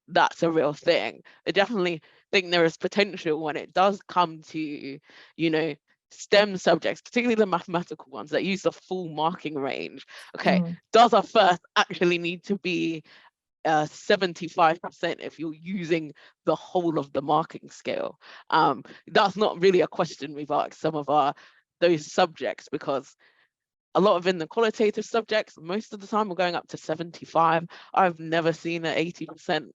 [SPEAKER 5] that's a real thing. I definitely think there is potential when it does come to, you know, STEM subjects, particularly the mathematical ones that use the full marking range. Okay, does our first actually need to be 75% if you're using the whole of the marking scale? That's not really a question we've asked some of those subjects, because a lot of in the qualitative subjects, most of the time we're going up to 75. I've never seen an 80%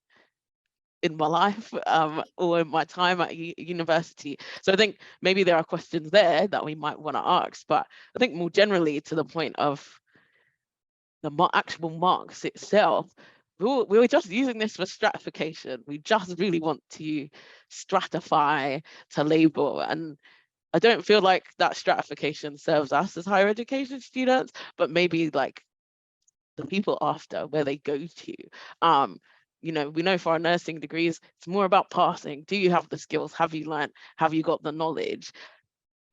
[SPEAKER 5] in my life or in my time at university. So I think maybe there are questions there that we might want to ask, but I think more generally to the point of the actual marks itself, we were just using this for stratification. We just really want to stratify, to label, and I don't feel like that stratification serves us as higher education students, but maybe like the people after, where they go to. You know, we know for our nursing degrees, it's more about passing. Do you have the skills? Have you learned? Have you got the knowledge?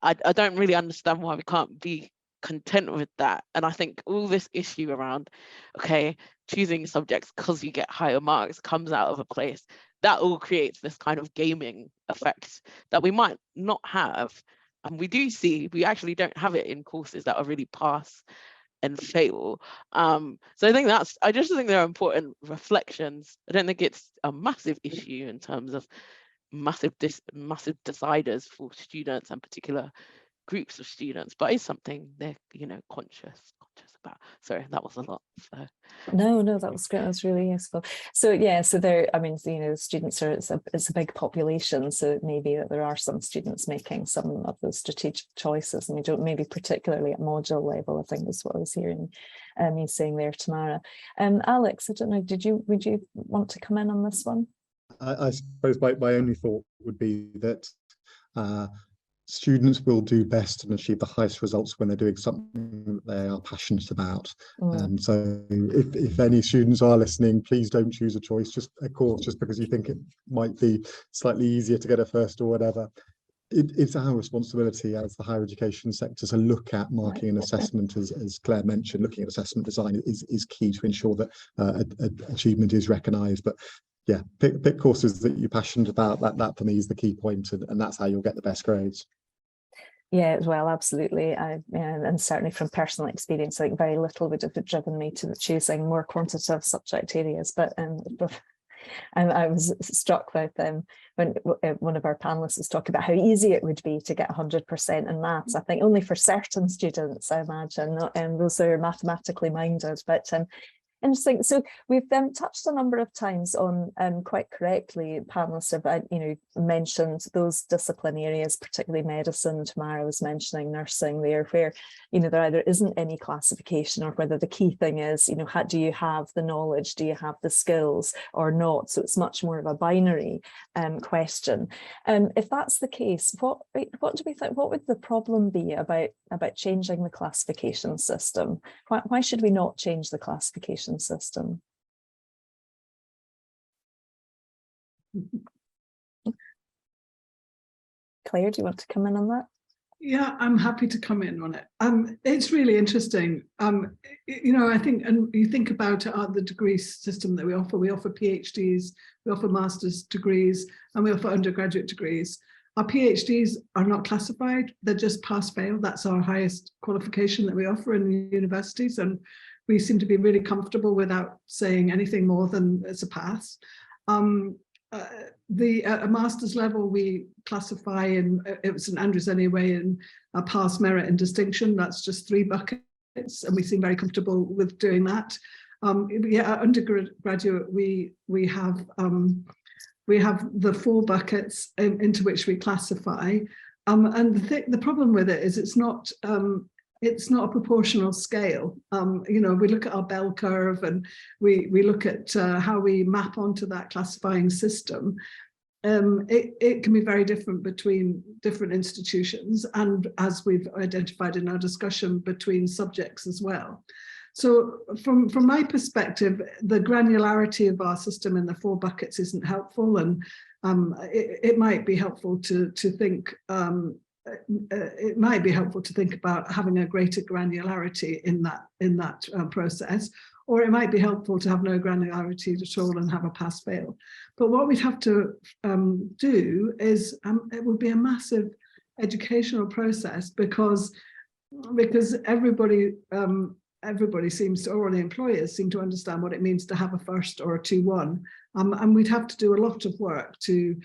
[SPEAKER 5] I don't really understand why we can't be content with that. And I think all this issue around, okay, choosing subjects because you get higher marks comes out of a place that all creates this kind of gaming effect that we might not have. And we actually don't have it in courses that are really pass and fail. So I just think there are important reflections. I don't think it's a massive issue in terms of massive deciders for students and particular groups of students, but it's something they're, you know, conscious about. Sorry, that was a lot. So.
[SPEAKER 1] No, that was great. That was really useful. So yeah, so there, I mean, you know, students are, it's a big population, so it may be that there are some students making some of those strategic choices, and we don't, maybe particularly at module level, I think is what I was hearing you saying there, Tamara. Alex, I don't know, would you want to come in on this one?
[SPEAKER 2] I suppose my only thought would be that students will do best and achieve the highest results when they're doing something that they are passionate about. So if any students are listening, please don't choose a course just because you think it might be slightly easier to get a first or whatever. It's our responsibility as the higher education sector to look at marking and assessment, as Claire mentioned. Looking at assessment design is key to ensure that achievement is recognised. But yeah, pick courses that you're passionate about. That for me is the key point, and that's how you'll get the best grades.
[SPEAKER 1] Yeah, well, absolutely. And certainly from personal experience, like very little would have driven me to choosing more quantitative subject areas. But I was struck with when one of our panelists was talking about how easy it would be to get 100% in maths. I think only for certain students, I imagine, and those who are mathematically minded. But interesting. So we've touched a number of times on, quite correctly, panelists have mentioned those discipline areas, particularly medicine. Tamara was mentioning nursing there, where there either isn't any classification, or whether the key thing is do you have the knowledge, do you have the skills or not? So it's much more of a binary question. If that's the case, what do we think? What would the problem be about changing the classification system? Why should we not change the classification system? Claire, do you want to come in on that?
[SPEAKER 3] Yeah, I'm happy to come in on it. It's really interesting. You know, I think, and you think about the degree system that we offer PhDs, we offer master's degrees, and we offer undergraduate degrees. Our PhDs are not classified, they're just pass-fail. That's our highest qualification that we offer in universities, and we seem to be really comfortable without saying anything more than it's a pass. At a master's level, we classify in, it was St Andrews anyway, in a pass, merit and distinction. That's just 3 buckets, and we seem very comfortable with doing that. Yeah, at undergraduate, we have the 4 buckets into which we classify, and the problem with it is it's not a proportional scale. You know, we look at our bell curve and we look at how we map onto that classifying system. It can be very different between different institutions, and as we've identified in our discussion, between subjects as well. So from my perspective, the granularity of our system in the 4 buckets isn't helpful, and it might be helpful to think it might be helpful to think about having a greater granularity in that process, or it might be helpful to have no granularity at all and have a pass-fail. But what we'd have to do is it would be a massive educational process, because everybody seems to, or all the employers seem to understand what it means to have a first or a 2-1, and we'd have to do a lot of work to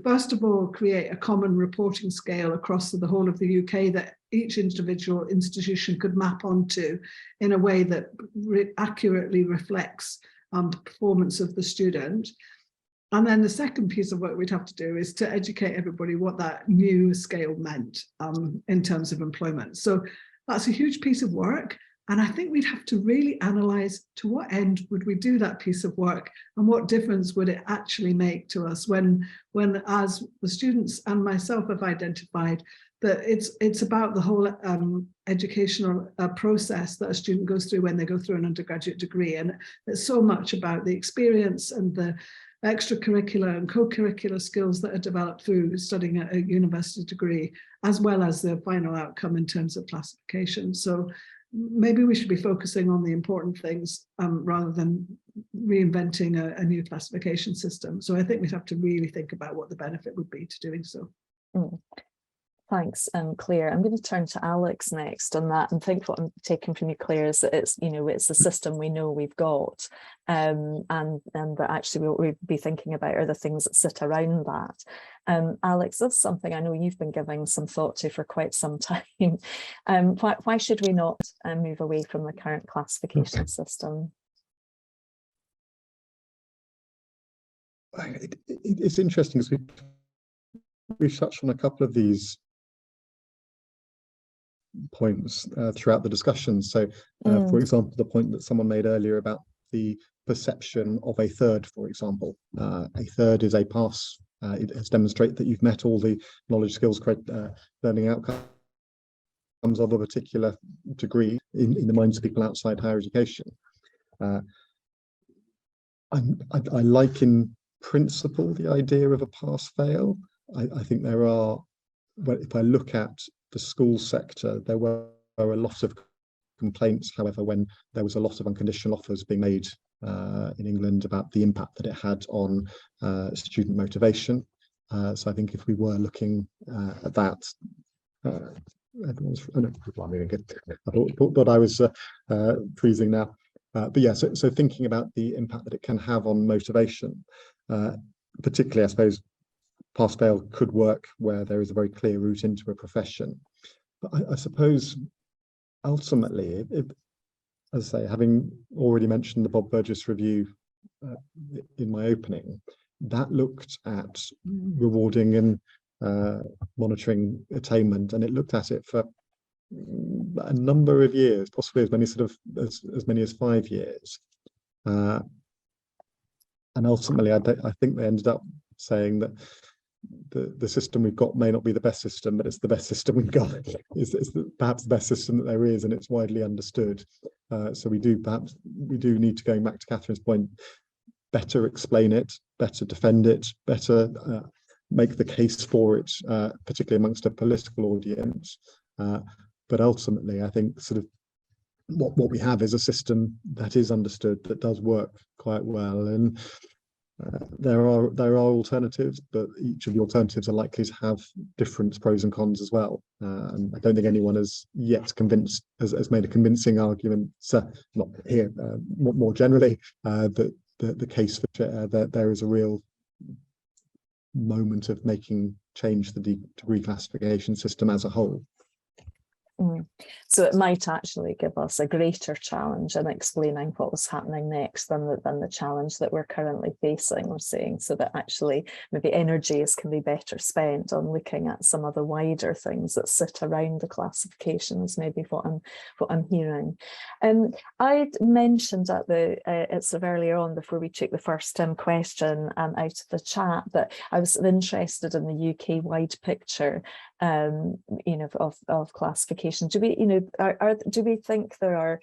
[SPEAKER 3] first of all create a common reporting scale across the whole of the UK that each individual institution could map onto in a way that accurately reflects the performance of the student. And then the second piece of work we'd have to do is to educate everybody what that new scale meant in terms of employment. So that's a huge piece of work. And I think we'd have to really analyse to what end would we do that piece of work, and what difference would it actually make to us when as the students and myself have identified, that it's about the whole educational process that a student goes through when they go through an undergraduate degree. And it's so much about the experience and the extracurricular and co-curricular skills that are developed through studying a university degree, as well as the final outcome in terms of classification. So maybe we should be focusing on the important things rather than reinventing a new classification system. So I think we'd have to really think about what the benefit would be to doing so.
[SPEAKER 1] Thanks, Claire. I'm going to turn to Alex next on that, and think what I'm taking from you, Claire, is that it's, you know, it's the system we know we've got, and that actually what we'd be thinking about are the things that sit around that. Alex, this is something I know you've been giving some thought to for quite some time. Why should we not move away from the current classification system?
[SPEAKER 2] It's interesting because we've touched on a couple of these points throughout the discussion. So for example, the point that someone made earlier about the perception of a third, for example, a third is a pass. It has demonstrated that you've met all the knowledge, skills, learning outcomes of a particular degree in the minds of people outside higher education. I like in principle the idea of a pass-fail. I think there are, well, if I look at the school sector, there were a lot of complaints, however, when there was a lot of unconditional offers being made in England about the impact that it had on student motivation. So I think if we were looking at that, everyone's, oh no, people are moving good. I thought I was freezing now. But yeah, so thinking about the impact that it can have on motivation, particularly, I suppose, pass-fail could work where there is a very clear route into a profession. But I suppose ultimately, as I say, having already mentioned the Bob Burgess review in my opening, that looked at rewarding and monitoring attainment, and it looked at it for a number of years, possibly as many as many as 5 years. And ultimately, I think they ended up saying that the system we've got may not be the best system, but it's the best system we've got. It's perhaps the best system that there is, and it's widely understood. So we do need to, going back to Catherine's point, better explain it, better defend it, better make the case for it, particularly amongst a political audience. But ultimately, I think sort of what we have is a system that is understood, that does work quite well, and there are alternatives, but each of the alternatives are likely to have different pros and cons as well. And I don't think anyone has yet has made a convincing argument, not here, more generally, that the case for that there is a real moment of making change the degree classification system as a whole.
[SPEAKER 1] So it might actually give us a greater challenge in explaining what was happening next than the challenge that we're currently facing, we're saying, so that actually maybe energies can be better spent on looking at some of the wider things that sit around the classifications, maybe what I'm hearing. I'd mentioned at sort of earlier on, before we took the first question out of the chat, that I was interested in the UK-wide picture, of classification. Do we, do we think there are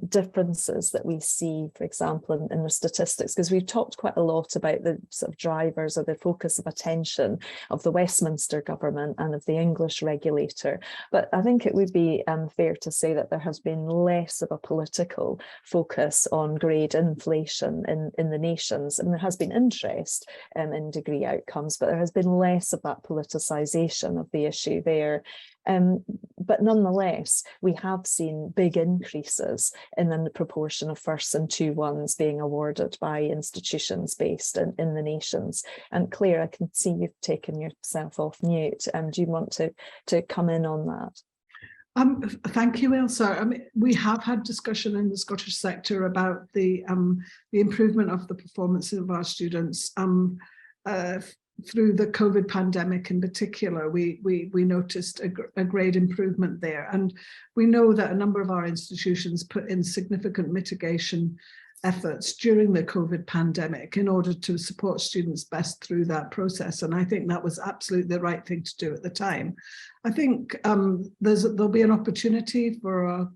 [SPEAKER 1] differences that we see, for example, in the statistics? Because we've talked quite a lot about the sort of drivers or the focus of attention of the Westminster government and of the English regulator. But I think it would be fair to say that there has been less of a political focus on grade inflation in the nations. And there has been interest in degree outcomes, but there has been less of that politicisation of the issue there. But nonetheless, we have seen big increases in the proportion of first and 2-1s being awarded by institutions based in the nations. And Claire, I can see you've taken yourself off mute. Do you want to come in on that?
[SPEAKER 3] Thank you, Ailsa. I mean, we have had discussion in the Scottish sector about the improvement of the performance of our students. Through the COVID pandemic in particular, we noticed a great improvement there. And we know that a number of our institutions put in significant mitigation efforts during the COVID pandemic in order to support students best through that process. And I think that was absolutely the right thing to do at the time. I think there'll be an opportunity for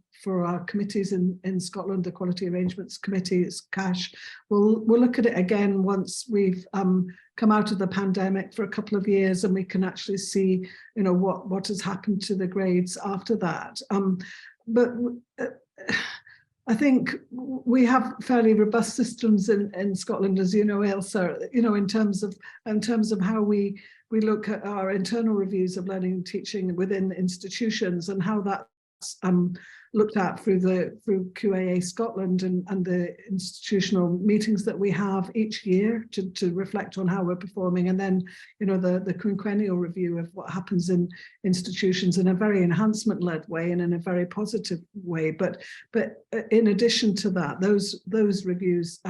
[SPEAKER 3] our committees in Scotland, the Quality Arrangements Committee, CASH. We'll look at it again once we've come out of the pandemic for a couple of years, and we can actually see, what has happened to the grades after that. But I think we have fairly robust systems in Scotland, as you know, Ailsa, in terms of how we look at our internal reviews of learning and teaching within institutions, and how that's looked at through QAA Scotland and the institutional meetings that we have each year to reflect on how we're performing, and then the quinquennial review of what happens in institutions in a very enhancement-led way and in a very positive way. But in addition to that, those reviews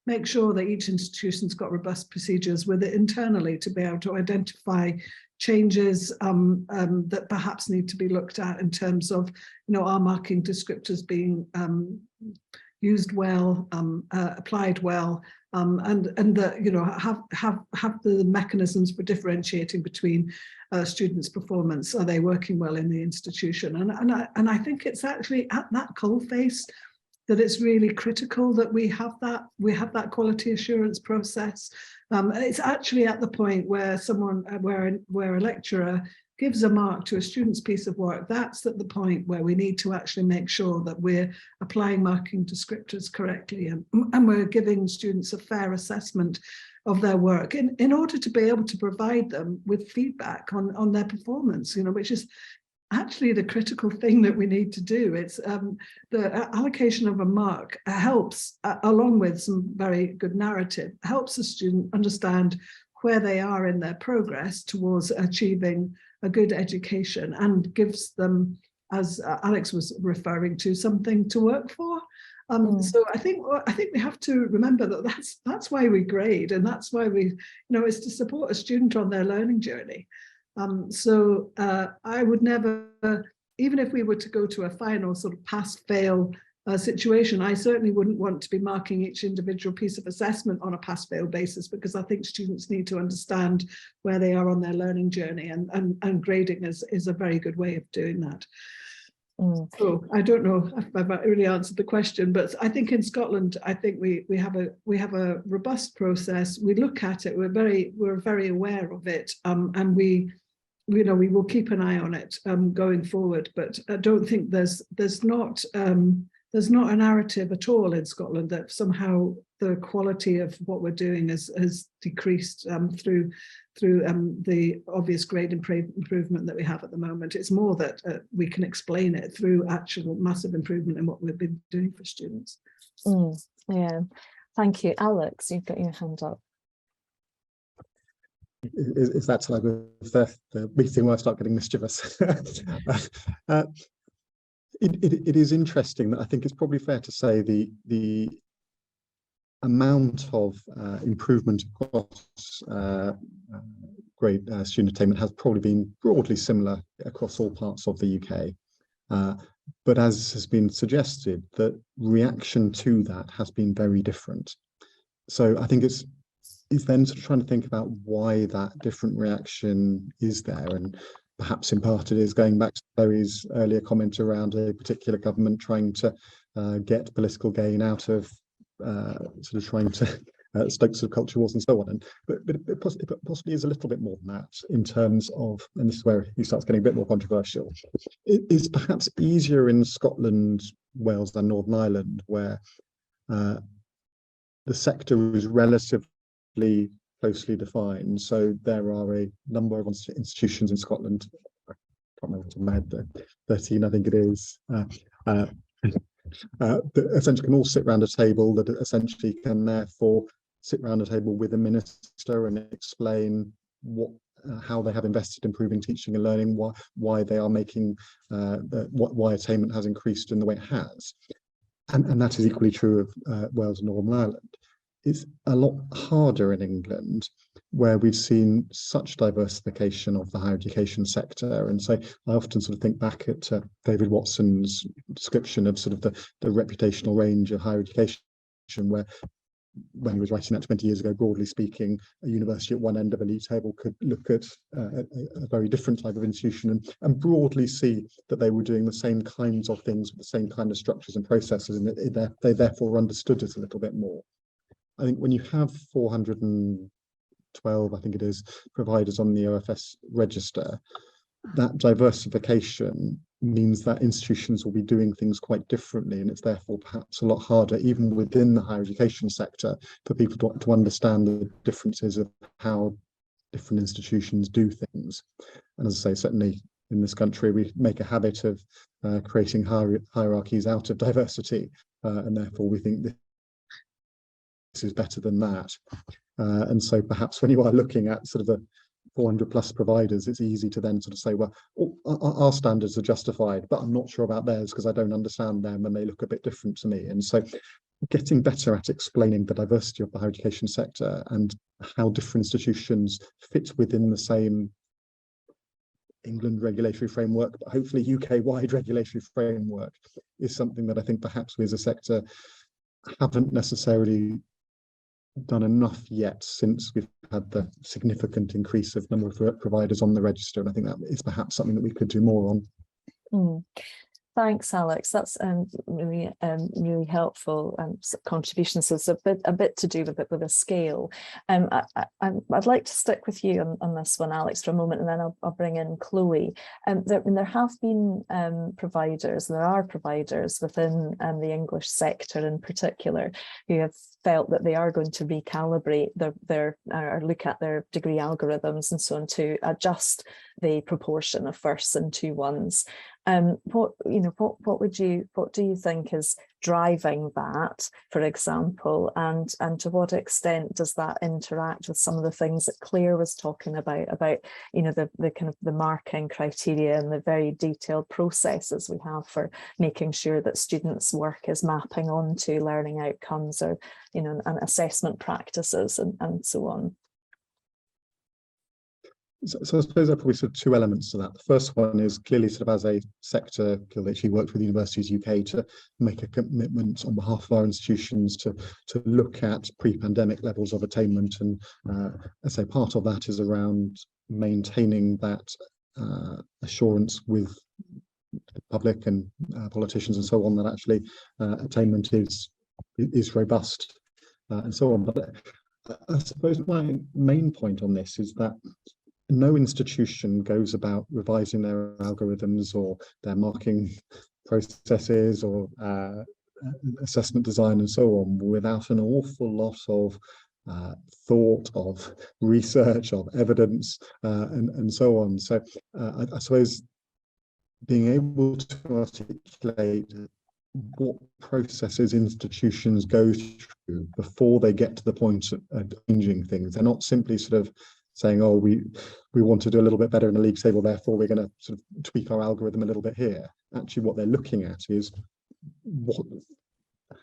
[SPEAKER 3] make sure that each institution's got robust procedures with it internally to be able to identify changes that perhaps need to be looked at in terms of, our marking descriptors being used well, applied well, and that have the mechanisms for differentiating between students' performance. Are they working well in the institution? And I think it's actually at that coalface that it's really critical that we have that quality assurance process. It's actually at the point where where a lecturer gives a mark to a student's piece of work. That's at the point where we need to actually make sure that we're applying marking descriptors correctly, and we're giving students a fair assessment of their work in order to be able to provide them with feedback on their performance, which is actually the critical thing that we need to do. It's the allocation of a mark helps, along with some very good narrative, helps a student understand where they are in their progress towards achieving a good education, and gives them, as Alex was referring to, something to work for. So I think we have to remember that that's why we grade, and that's why we, is to support a student on their learning journey. So I would never, even if we were to go to a final sort of pass-fail situation, I certainly wouldn't want to be marking each individual piece of assessment on a pass-fail basis, because I think students need to understand where they are on their learning journey, and grading is a very good way of doing that. So I don't know if I've really answered the question, but I think in Scotland, I think we have a robust process. We look at it. We're very aware of it, and we will keep an eye on it going forward. But I don't think there's not a narrative at all in Scotland that somehow the quality of what we're doing has decreased through the obvious grade improvement that we have at the moment. It's more that we can explain it through actual massive improvement in what we've been doing for students.
[SPEAKER 1] Yeah, thank you. Alex, you've got your hand up.
[SPEAKER 2] Is that like the meeting where I start getting mischievous? It is interesting that I think it's probably fair to say the amount of improvement across grade student attainment has probably been broadly similar across all parts of the UK. But as has been suggested, the reaction to that has been very different. So I think it's then sort of trying to think about why that different reaction is there, and perhaps in part it is going back to Chloe's earlier comment around a particular government trying to get political gain out of sort of trying to stoke sort of culture wars and so on. But it possibly is a little bit more than that in terms of, and this is where he starts getting a bit more controversial. It is perhaps easier in Scotland, Wales and Northern Ireland, where the sector is relatively closely defined. So there are a number of institutions in Scotland. I can't remember what my head, 13, I think it is. That essentially can all sit around a table, that essentially can therefore sit around a table with a minister and explain how they have invested in improving teaching and learning, why they are making why attainment has increased in the way it has, and that is equally true of Wales and Northern Ireland. It's a lot harder in England, where we've seen such diversification of the higher education sector. And so I often sort of think back at David Watson's description of sort of the reputational range of higher education, where when he was writing that 20 years ago, broadly speaking, a university at one end of a league table could look at a very different type of institution and broadly see that they were doing the same kinds of things with the same kind of structures and processes, and they therefore understood it a little bit more. I think when you have 412, I think it is, providers on the OFS register, that diversification means that institutions will be doing things quite differently, and it's therefore perhaps a lot harder, even within the higher education sector, for people to understand the differences of how different institutions do things. And as I say, certainly in this country, we make a habit of creating hierarchies out of diversity, and therefore we think this is better than that. And so perhaps when you are looking at sort of the 400 plus providers, it's easy to then sort of say, well, our standards are justified, but I'm not sure about theirs because I don't understand them and they look a bit different to me. And so getting better at explaining the diversity of the higher education sector and how different institutions fit within the same England regulatory framework, but hopefully UK-wide regulatory framework, is something that I think perhaps we as a sector haven't necessarily done enough yet since we've had the significant increase of number of providers on the register, and I think that is perhaps something that we could do more on.
[SPEAKER 1] Thanks, Alex. That's really helpful contributions. So it's a bit to do with it with a scale. I'd like to stick with you on this one, Alex, for a moment, and then I'll bring in Chloe. There have been providers, there are providers within the English sector in particular who have felt that they are going to recalibrate their or look at their degree algorithms and so on to adjust the proportion of firsts and 2-1s. What do you think is driving that, for example, and to what extent does that interact with some of the things that Claire was talking about the kind of the marking criteria and the very detailed processes we have for making sure that students' work is mapping onto learning outcomes, or and assessment practices and so on?
[SPEAKER 2] So I suppose there are probably sort of two elements to that. The first one is clearly sort of as a sector, Kildare worked with Universities UK to make a commitment on behalf of our institutions to look at pre-pandemic levels of attainment, and I say part of that is around maintaining that assurance with public and politicians and so on, that actually attainment is robust and so on. But I suppose my main point on this is that no institution goes about revising their algorithms or their marking processes or assessment design and so on without an awful lot of thought, of research, of evidence, and so on. So I suppose being able to articulate what processes institutions go through before they get to the point of changing things. They're not simply sort of saying, oh, we want to do a little bit better in the league table, therefore we're going to sort of tweak our algorithm a little bit here. Actually, what they're looking at is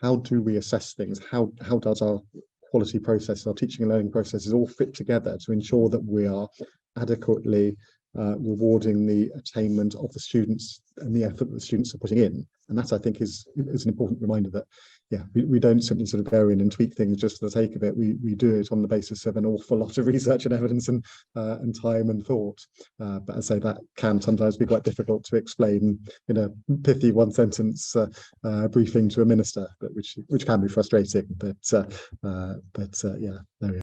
[SPEAKER 2] how do we assess things? How does our quality process, our teaching and learning processes all fit together to ensure that we are adequately rewarding the attainment of the students and the effort that the students are putting in. And that, I think, is an important reminder that, yeah, we don't simply sort of go in and tweak things just for the sake of it. We do it on the basis of an awful lot of research and evidence and time and thought. But as I say, that can sometimes be quite difficult to explain in a pithy one-sentence briefing to a minister, but which can be frustrating. But yeah, there we are.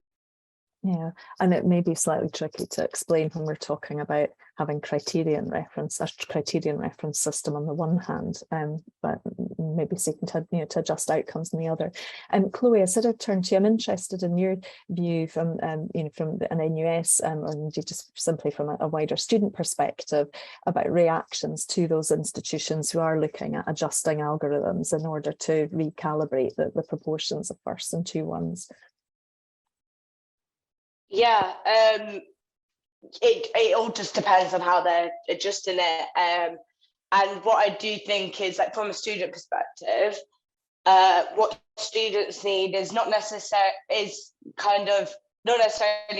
[SPEAKER 1] Yeah, and it may be slightly tricky to explain when we're talking about having a criterion reference system on the one hand, but maybe seeking to, to adjust outcomes on the other. Chloe, I said I'd turn to you. I'm interested in your view from from an NUS or indeed just simply from a wider student perspective about reactions to those institutions who are looking at adjusting algorithms in order to recalibrate the proportions of first and 2-1s.
[SPEAKER 4] Yeah, it all just depends on how they're adjusting it. And what I do think is, like, from a student perspective, what students need is not necessarily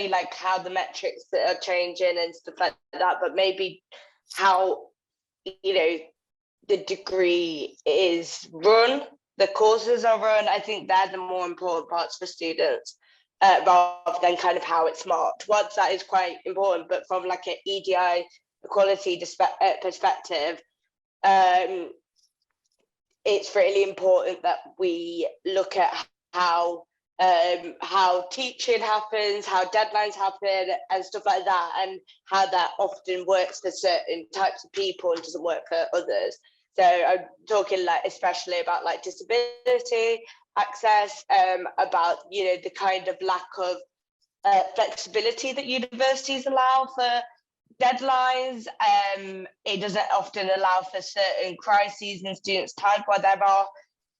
[SPEAKER 4] like how the metrics that are changing and stuff like that, but maybe how, the degree is run, the courses are run. I think they're the more important parts for students. Rather than kind of how it's marked. Once that is quite important, but from like an EDI equality perspective, it's really important that we look at how teaching happens, how deadlines happen and stuff like that, and how that often works for certain types of people and doesn't work for others. So I'm talking like especially about like disability access, about the kind of lack of flexibility that universities allow for deadlines. It doesn't often allow for certain crises in students' time where there are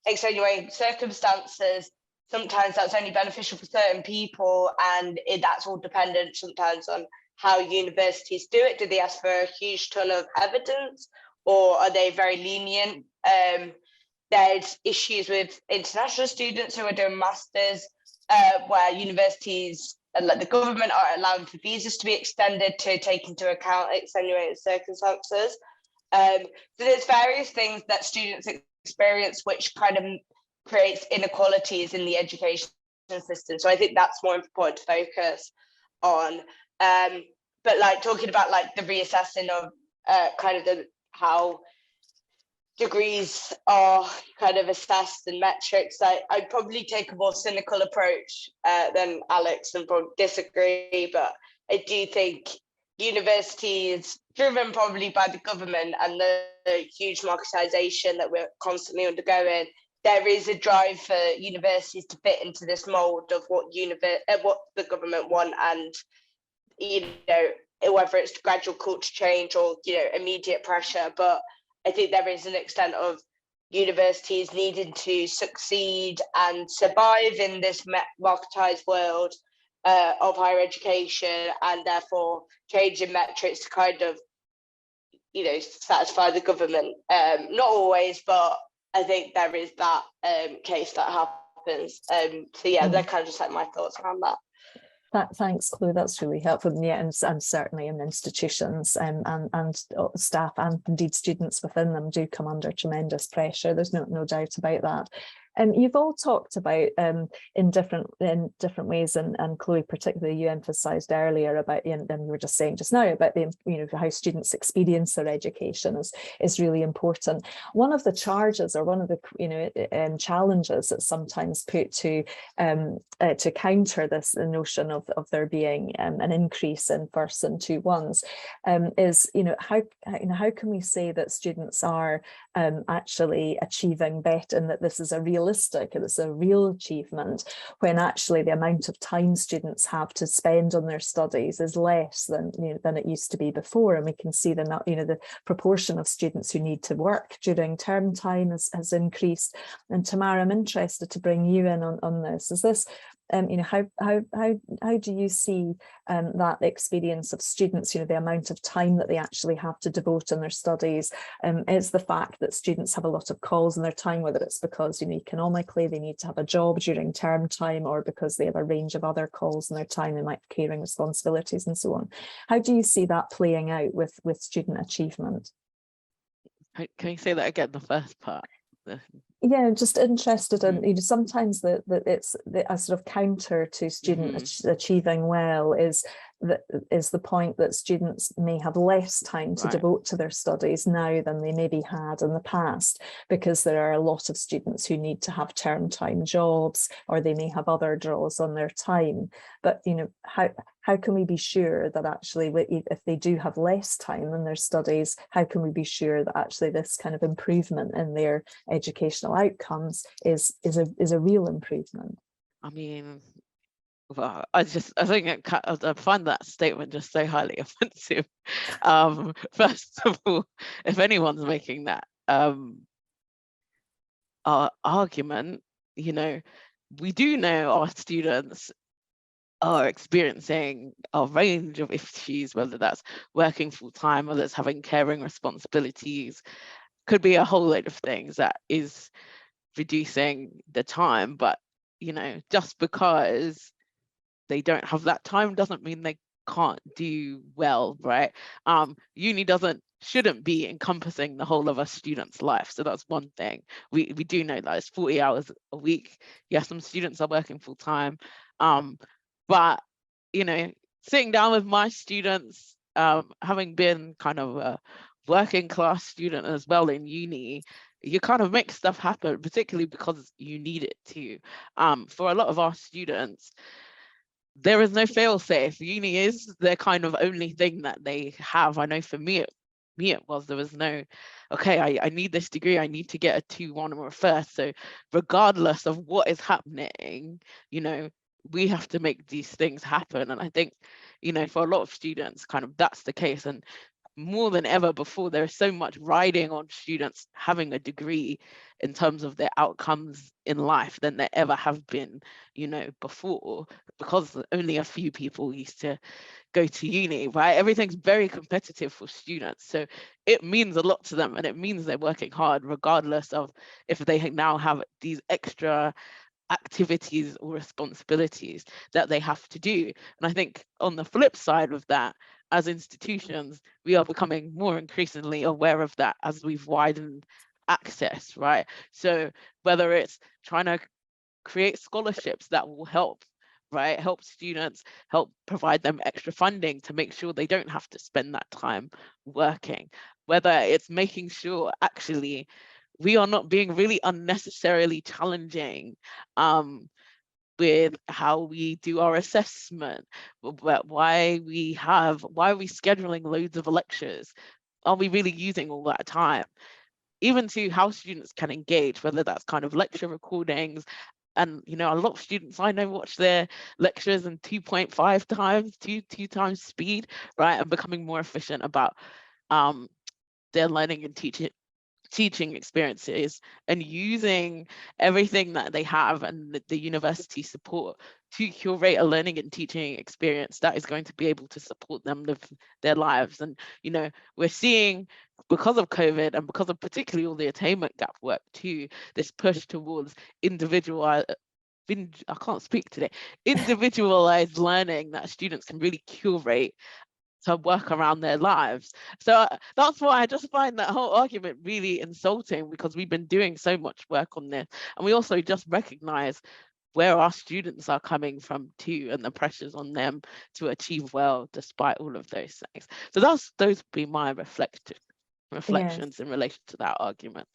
[SPEAKER 4] extenuating circumstances. Sometimes that's only beneficial for certain people, and that's all dependent sometimes on how universities do it. Do they ask for a huge ton of evidence, or are they very lenient? There's issues with international students who are doing masters, where universities and like the government are allowing for visas to be extended to take into account extenuating circumstances. So there's various things that students experience which kind of creates inequalities in the education system. So I think that's more important to focus on. But like talking about like the reassessing of kind of how degrees are kind of assessed and metrics, I'd probably take a more cynical approach than Alex and probably disagree, but I do think universities, driven probably by the government and the huge marketisation that we're constantly undergoing, there is a drive for universities to fit into this mould of what the government want, and whether it's gradual culture change or immediate pressure. But I think there is an extent of universities needing to succeed and survive in this marketised world of higher education, and therefore changing metrics to kind of satisfy the government. Not always, but I think there is that case that happens. So yeah, they're kind of just like my thoughts around that.
[SPEAKER 1] Thanks, Chloe. That's really helpful. And yeah, and certainly in institutions and staff and indeed students within them do come under tremendous pressure. There's no doubt about that. You've all talked about in different ways, and Chloe, particularly, you emphasised earlier about, and you were just saying just now about the, how students experience their education is really important. One of the charges, or one of the challenges that's sometimes put to counter this notion of there being an increase in first and 2-1s is, how can we say that students are actually achieving better, and that this is a realistic, it's a real achievement, when actually the amount of time students have to spend on their studies is less than it used to be before. And we can see that the proportion of students who need to work during term time has increased. And Tamara, I'm interested to bring you in on this. Is this how do you see that experience of students, the amount of time that they actually have to devote on their studies? Is the fact that students have a lot of calls in their time, whether it's because economically they need to have a job during term time, or because they have a range of other calls in their time, they might have caring responsibilities and so on. How do you see that playing out with student achievement?
[SPEAKER 5] Can you say that again, the first part?
[SPEAKER 1] Yeah, just interested in, sometimes that it's a sort of counter to student achieving well is the point that students may have less time to devote to their studies now than they maybe had in the past, because there are a lot of students who need to have term time jobs, or they may have other draws on their time. But how can we be sure that actually, if they do have less time in their studies, how can we be sure that actually this kind of improvement in their educational outcomes is a real improvement?
[SPEAKER 5] I mean, well, I think I find that statement just so highly offensive. First of all, if anyone's making that argument, we do know our students are experiencing a range of issues, whether that's working full time, whether it's having caring responsibilities, could be a whole load of things that is reducing the time. But just because they don't have that time doesn't mean they can't do well, right? Uni shouldn't be encompassing the whole of a student's life. So that's one thing. We do know that it's 40 hours a week. Yes, some students are working full time. But sitting down with my students, having been kind of a working class student as well in uni, you kind of make stuff happen, particularly because you need it to. For a lot of our students, there is no fail-safe. Uni is their kind of only thing that they have. I know for me it was, there was no, okay, I need this degree, I need to get a 2-1 or a first. So regardless of what is happening, we have to make these things happen. And I think, for a lot of students, kind of that's the case. And more than ever before, there is so much riding on students having a degree in terms of their outcomes in life than there ever have been, before, because only a few people used to go to uni, right? Everything's very competitive for students. So it means a lot to them, and it means they're working hard, regardless of if they now have these extra activities or responsibilities that they have to do. And I think on the flip side of that, as institutions, we are becoming more increasingly aware of that as we've widened access, right? So whether it's trying to create scholarships that will help, right? Help students, help provide them extra funding to make sure they don't have to spend that time working. Whether it's making sure actually we are not being really unnecessarily challenging with how we do our assessment, why are we scheduling loads of lectures? Are we really using all that time? Even to how students can engage, whether that's kind of lecture recordings. And a lot of students I know watch their lectures in 2.5 times, two times speed, right? And becoming more efficient about their learning and teaching experiences, and using everything that they have and the university support to curate a learning and teaching experience that is going to be able to support them live their lives. And we're seeing, because of COVID and because of particularly all the attainment gap work too, this push towards individualized learning that students can really curate to work around their lives. So that's why I just find that whole argument really insulting, because we've been doing so much work on this, and we also just recognize where our students are coming from too, and the pressures on them to achieve well despite all of those things. So those would be my reflections in relation to that argument.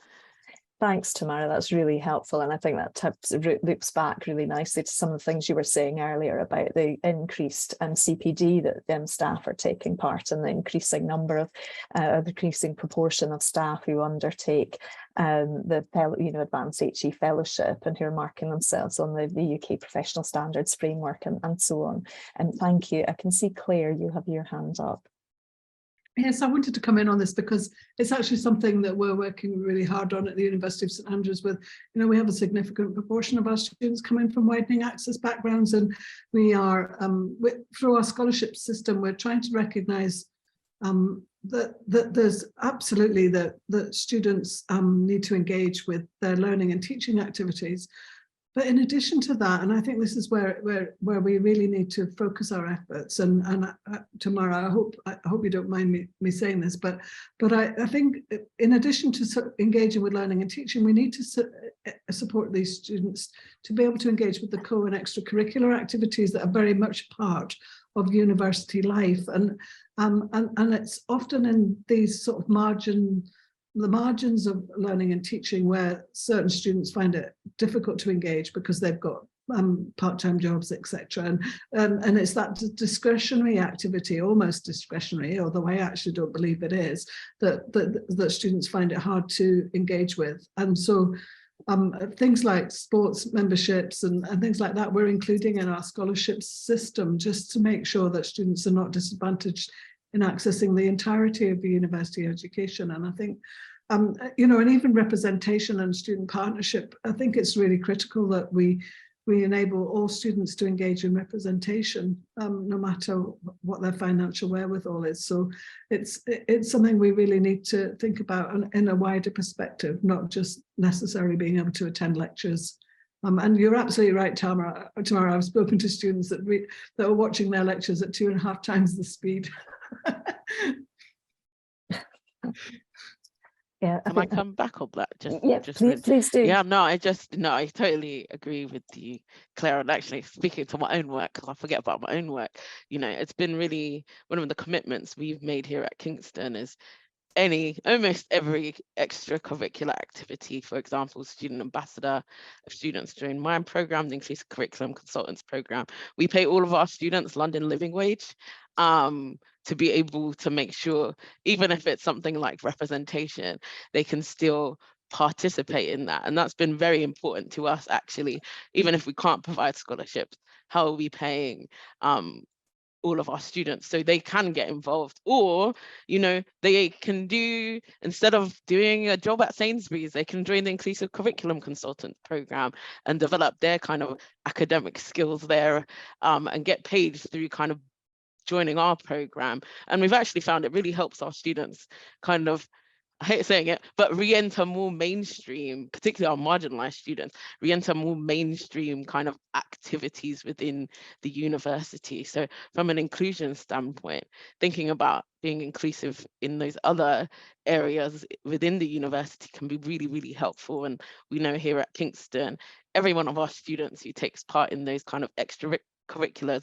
[SPEAKER 1] Thanks, Tamara. That's really helpful. And I think that loops back really nicely to some of the things you were saying earlier about the increased CPD that staff are taking part in, the increasing number of, decreasing proportion of staff who undertake the Advanced HE Fellowship and who are marking themselves on the UK Professional Standards Framework and so on. And thank you. I can see Claire, you have your hand up.
[SPEAKER 3] Yes, I wanted to come in on this because it's actually something that we're working really hard on at the University of St Andrews with. We have a significant proportion of our students coming from widening access backgrounds, and we are, through our scholarship system, we're trying to recognise that there's absolutely that students need to engage with their learning and teaching activities. But in addition to that, and I think this is where we really need to focus our efforts, and Tamara, I hope you don't mind me saying this, but I think in addition to engaging with learning and teaching, we need to support these students to be able to engage with the co and extracurricular activities that are very much part of university life, and it's often in these sort of the margins of learning and teaching where certain students find it difficult to engage because they've got part-time jobs, etc. And it's that discretionary activity, almost discretionary, although I actually don't believe it is, that students find it hard to engage with. And so things like sports memberships and things like that, we're including in our scholarship system just to make sure that students are not disadvantaged in accessing the entirety of the university education. And I think, and even representation and student partnership, I think it's really critical that we enable all students to engage in representation, no matter what their financial wherewithal is. So it's something we really need to think about in a wider perspective, not just necessarily being able to attend lectures. And you're absolutely right, Tamara. I've spoken to students that are watching their lectures at 2.5 times the speed.
[SPEAKER 1] Yeah,
[SPEAKER 5] Can I come back on that?
[SPEAKER 1] Please do.
[SPEAKER 5] Yeah, I totally agree with you, Claire. And actually, speaking to my own work, because I forget about my own work, it's been really one of the commitments we've made here at Kingston is almost every extracurricular activity. For example, student ambassador of students during my program, the Inclusive Curriculum Consultants program. We pay all of our students London living wage to be able to make sure, even if it's something like representation, they can still participate in that. And that's been very important to us, actually. Even if we can't provide scholarships, how are we paying all of our students so they can get involved? Or they can do, instead of doing a job at Sainsbury's, they can join the Inclusive Curriculum Consultant program and develop their kind of academic skills there, and get paid through kind of joining our program. And we've actually found it really helps our students kind of, I hate saying it, but re-enter more mainstream, particularly our marginalized students, re-enter more mainstream kind of activities within the university. So from an inclusion standpoint, thinking about being inclusive in those other areas within the university can be really, really helpful. And we know here at Kingston, every one of our students who takes part in those kind of extracurriculars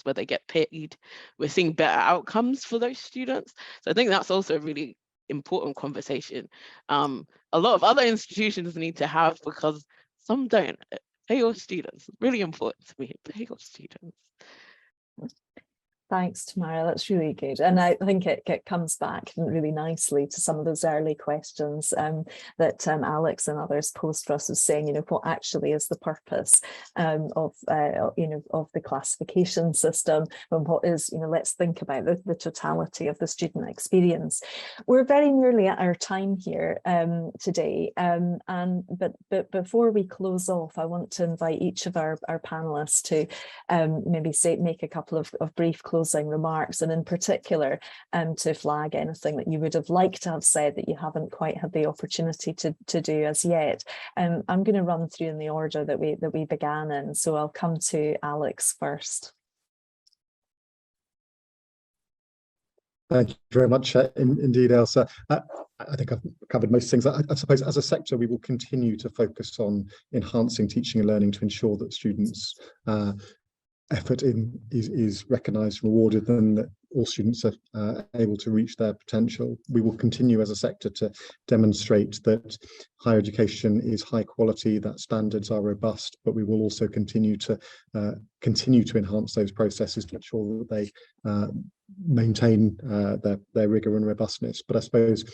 [SPEAKER 5] where they get paid, we're seeing better outcomes for those students. So I think that's also a really important conversation a lot of other institutions need to have, because some don't. Pay your students, really important to me. Pay your students.
[SPEAKER 1] Thanks, Tamara. That's really good. And I think it comes back really nicely to some of those early questions that Alex and others posed for us, of saying, what actually is the purpose of the classification system, and what is, let's think about the totality of the student experience. We're very nearly at our time here today, but before we close off, I want to invite each of our panelists to maybe make a couple of brief closing remarks, and in particular to flag anything that you would have liked to have said that you haven't quite had the opportunity to do as yet. I'm going to run through in the order that we began in, so I'll come to Alex first.
[SPEAKER 2] Thank you very much indeed, Elsa. I think I've covered most things. I suppose as a sector, we will continue to focus on enhancing teaching and learning to ensure that students' effort is recognised and rewarded, and that all students are able to reach their potential. We will continue as a sector to demonstrate that higher education is high quality, that standards are robust, but we will also continue to enhance those processes to ensure that they maintain their rigour and robustness. But I suppose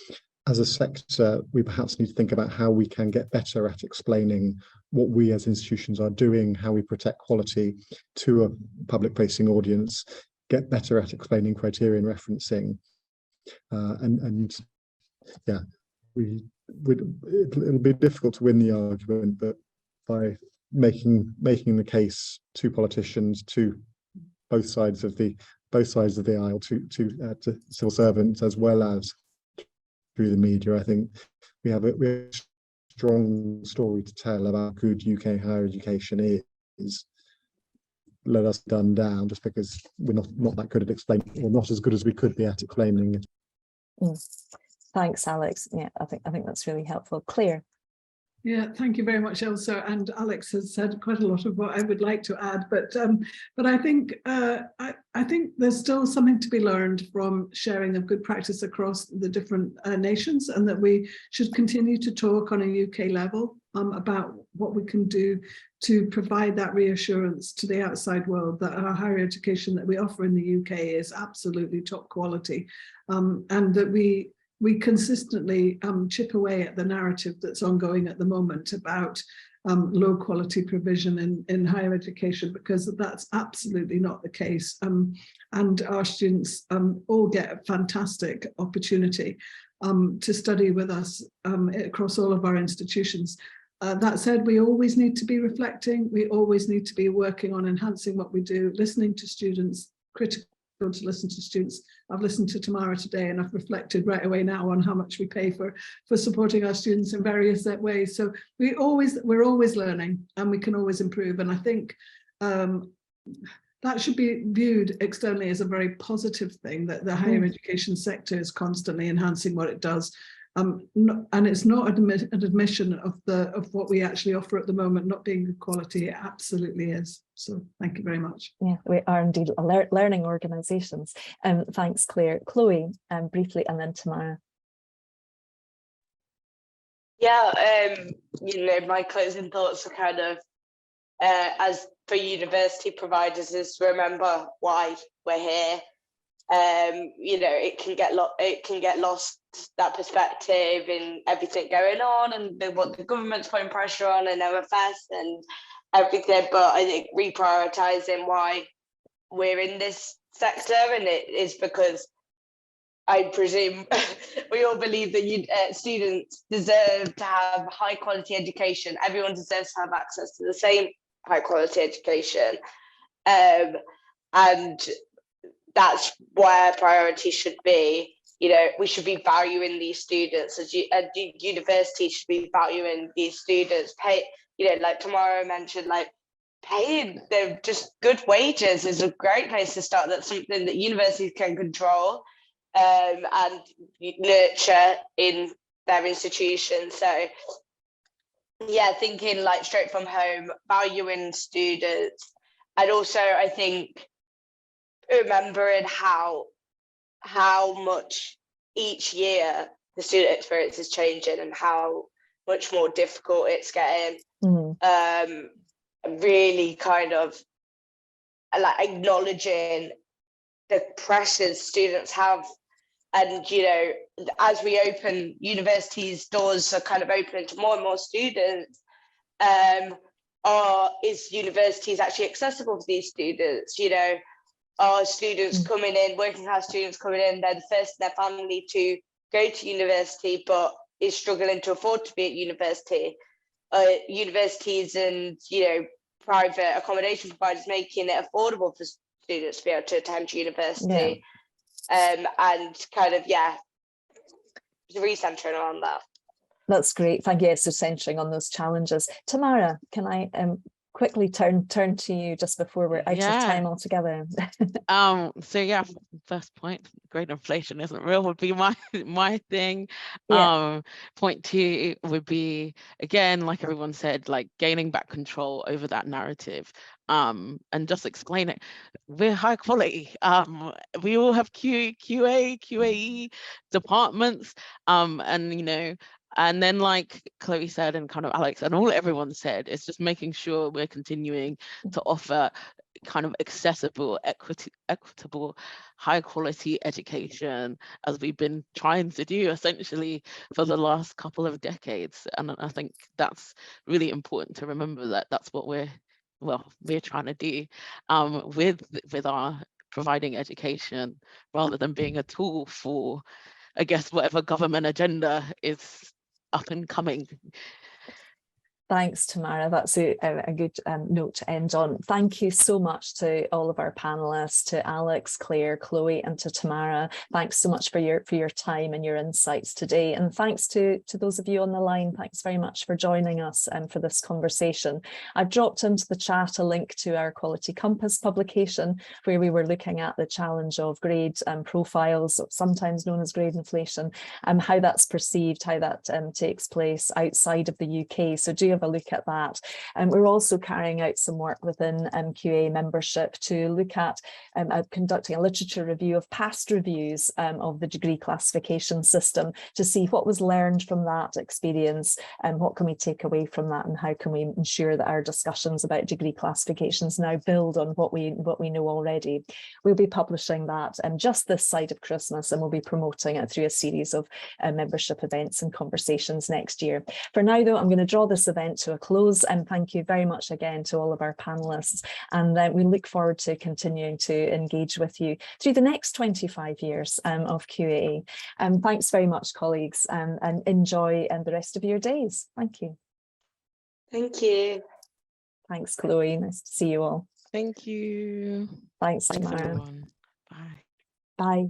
[SPEAKER 2] as a sector, we perhaps need to think about how we can get better at explaining what we as institutions are doing, how we protect quality to a public-facing audience, get better at explaining criterion referencing, and yeah, it'll be difficult to win the argument, but by making the case to politicians, to both sides of the aisle, to civil servants as well as through the media, I think we have a strong story to tell about how good UK higher education is. Let us dumb down just because we're not that good at explaining, or not as good as we could be at explaining it.
[SPEAKER 1] Thanks, Alex. Yeah, I think that's really helpful. Claire.
[SPEAKER 3] Yeah, thank you very much, Elsa. And Alex has said quite a lot of what I would like to add, but I think I think there's still something to be learned from sharing of good practice across the different nations, and that we should continue to talk on a UK level about what we can do to provide that reassurance to the outside world that our higher education that we offer in the UK is absolutely top quality, and that we consistently chip away at the narrative that's ongoing at the moment about low quality provision in higher education, because that's absolutely not the case. And our students all get a fantastic opportunity to study with us across all of our institutions. That said, we always need to be reflecting. We always need to be working on enhancing what we do, listening to students, critical to listen to students. I've listened to Tamara today, and I've reflected right away now on how much we pay for supporting our students in various ways. So we're always learning, and we can always improve. And I think that should be viewed externally as a very positive thing, that the higher education sector is constantly enhancing what it does. And it's not an admission of what we actually offer at the moment not being good quality. It absolutely is. So thank you very much.
[SPEAKER 1] Yeah, we are indeed learning organisations. Thanks, Claire. Chloe, briefly, and then Tamara.
[SPEAKER 4] Yeah, my closing thoughts are kind of, as for university providers, is remember why we're here. It can get lost, that perspective, in everything going on and what the government's putting pressure on and OFS and everything. But I think reprioritizing why we're in this sector, and it is because I presume we all believe that students deserve to have high quality education. Everyone deserves to have access to the same high quality education, and that's where priority should be. We should be valuing these students, as universities should be valuing these students. Pay, like Tamara mentioned, like paying them just good wages is a great place to start. That's something that universities can control and nurture in their institutions. So yeah, thinking like straight from home, valuing students, and also I think remembering how much each year the student experience is changing and how much more difficult it's getting. Really kind of like acknowledging the pressures students have, and as we open, universities' doors are kind of opening to more and more students. Is universities actually accessible for these students? Are students coming in, working class students coming in, they're the first in their family to go to university, but is struggling to afford to be at university. Universities and private accommodation providers making it affordable for students to be able to attend university, and kind of recentering on that.
[SPEAKER 1] That's great. Thank you. So centering on those challenges. Tamara, can I quickly turn to you just before we're out of time altogether.
[SPEAKER 5] So yeah, first point, great inflation isn't real would be my thing.
[SPEAKER 1] Yeah.
[SPEAKER 5] Point two would be, again, like everyone said, like gaining back control over that narrative, and just explain it. We're high quality. We all have QA, QAE departments, and you know, and then like Chloe said, and kind of Alex and everyone said, it's just making sure we're continuing to offer kind of accessible, equitable, high quality education, as we've been trying to do essentially for the last couple of decades. And I think that's really important to remember, that that's what we're trying to do with our providing education, rather than being a tool for, I guess, whatever government agenda is up and coming.
[SPEAKER 1] Thanks, Tamara. That's a good note to end on. Thank you so much to all of our panelists, to Alex, Claire, Chloe, and to Tamara. Thanks so much for your time and your insights today. And thanks to those of you on the line. Thanks very much for joining us for this conversation. I've dropped into the chat a link to our Quality Compass publication, where we were looking at the challenge of grade profiles, sometimes known as grade inflation, and how that's perceived, how that takes place outside of the UK. So do have a look at that. And we're also carrying out some work within QAA membership to look at conducting a literature review of past reviews of the degree classification system, to see what was learned from that experience and what can we take away from that, and how can we ensure that our discussions about degree classifications now build on what we know already. We'll be publishing that just this side of Christmas, and we'll be promoting it through a series of membership events and conversations next year. For now, though, I'm going to draw this event to a close, and thank you very much again to all of our panelists, and we look forward to continuing to engage with you through the next 25 years of QAA. Thanks very much, colleagues, and enjoy the rest of your days. Thank you.
[SPEAKER 4] Thank you.
[SPEAKER 1] Thanks, Chloe. Nice to see you all.
[SPEAKER 5] Thank you.
[SPEAKER 1] Thanks,
[SPEAKER 5] Thanks,
[SPEAKER 1] Tamara.
[SPEAKER 5] everyone. Bye.
[SPEAKER 1] Bye.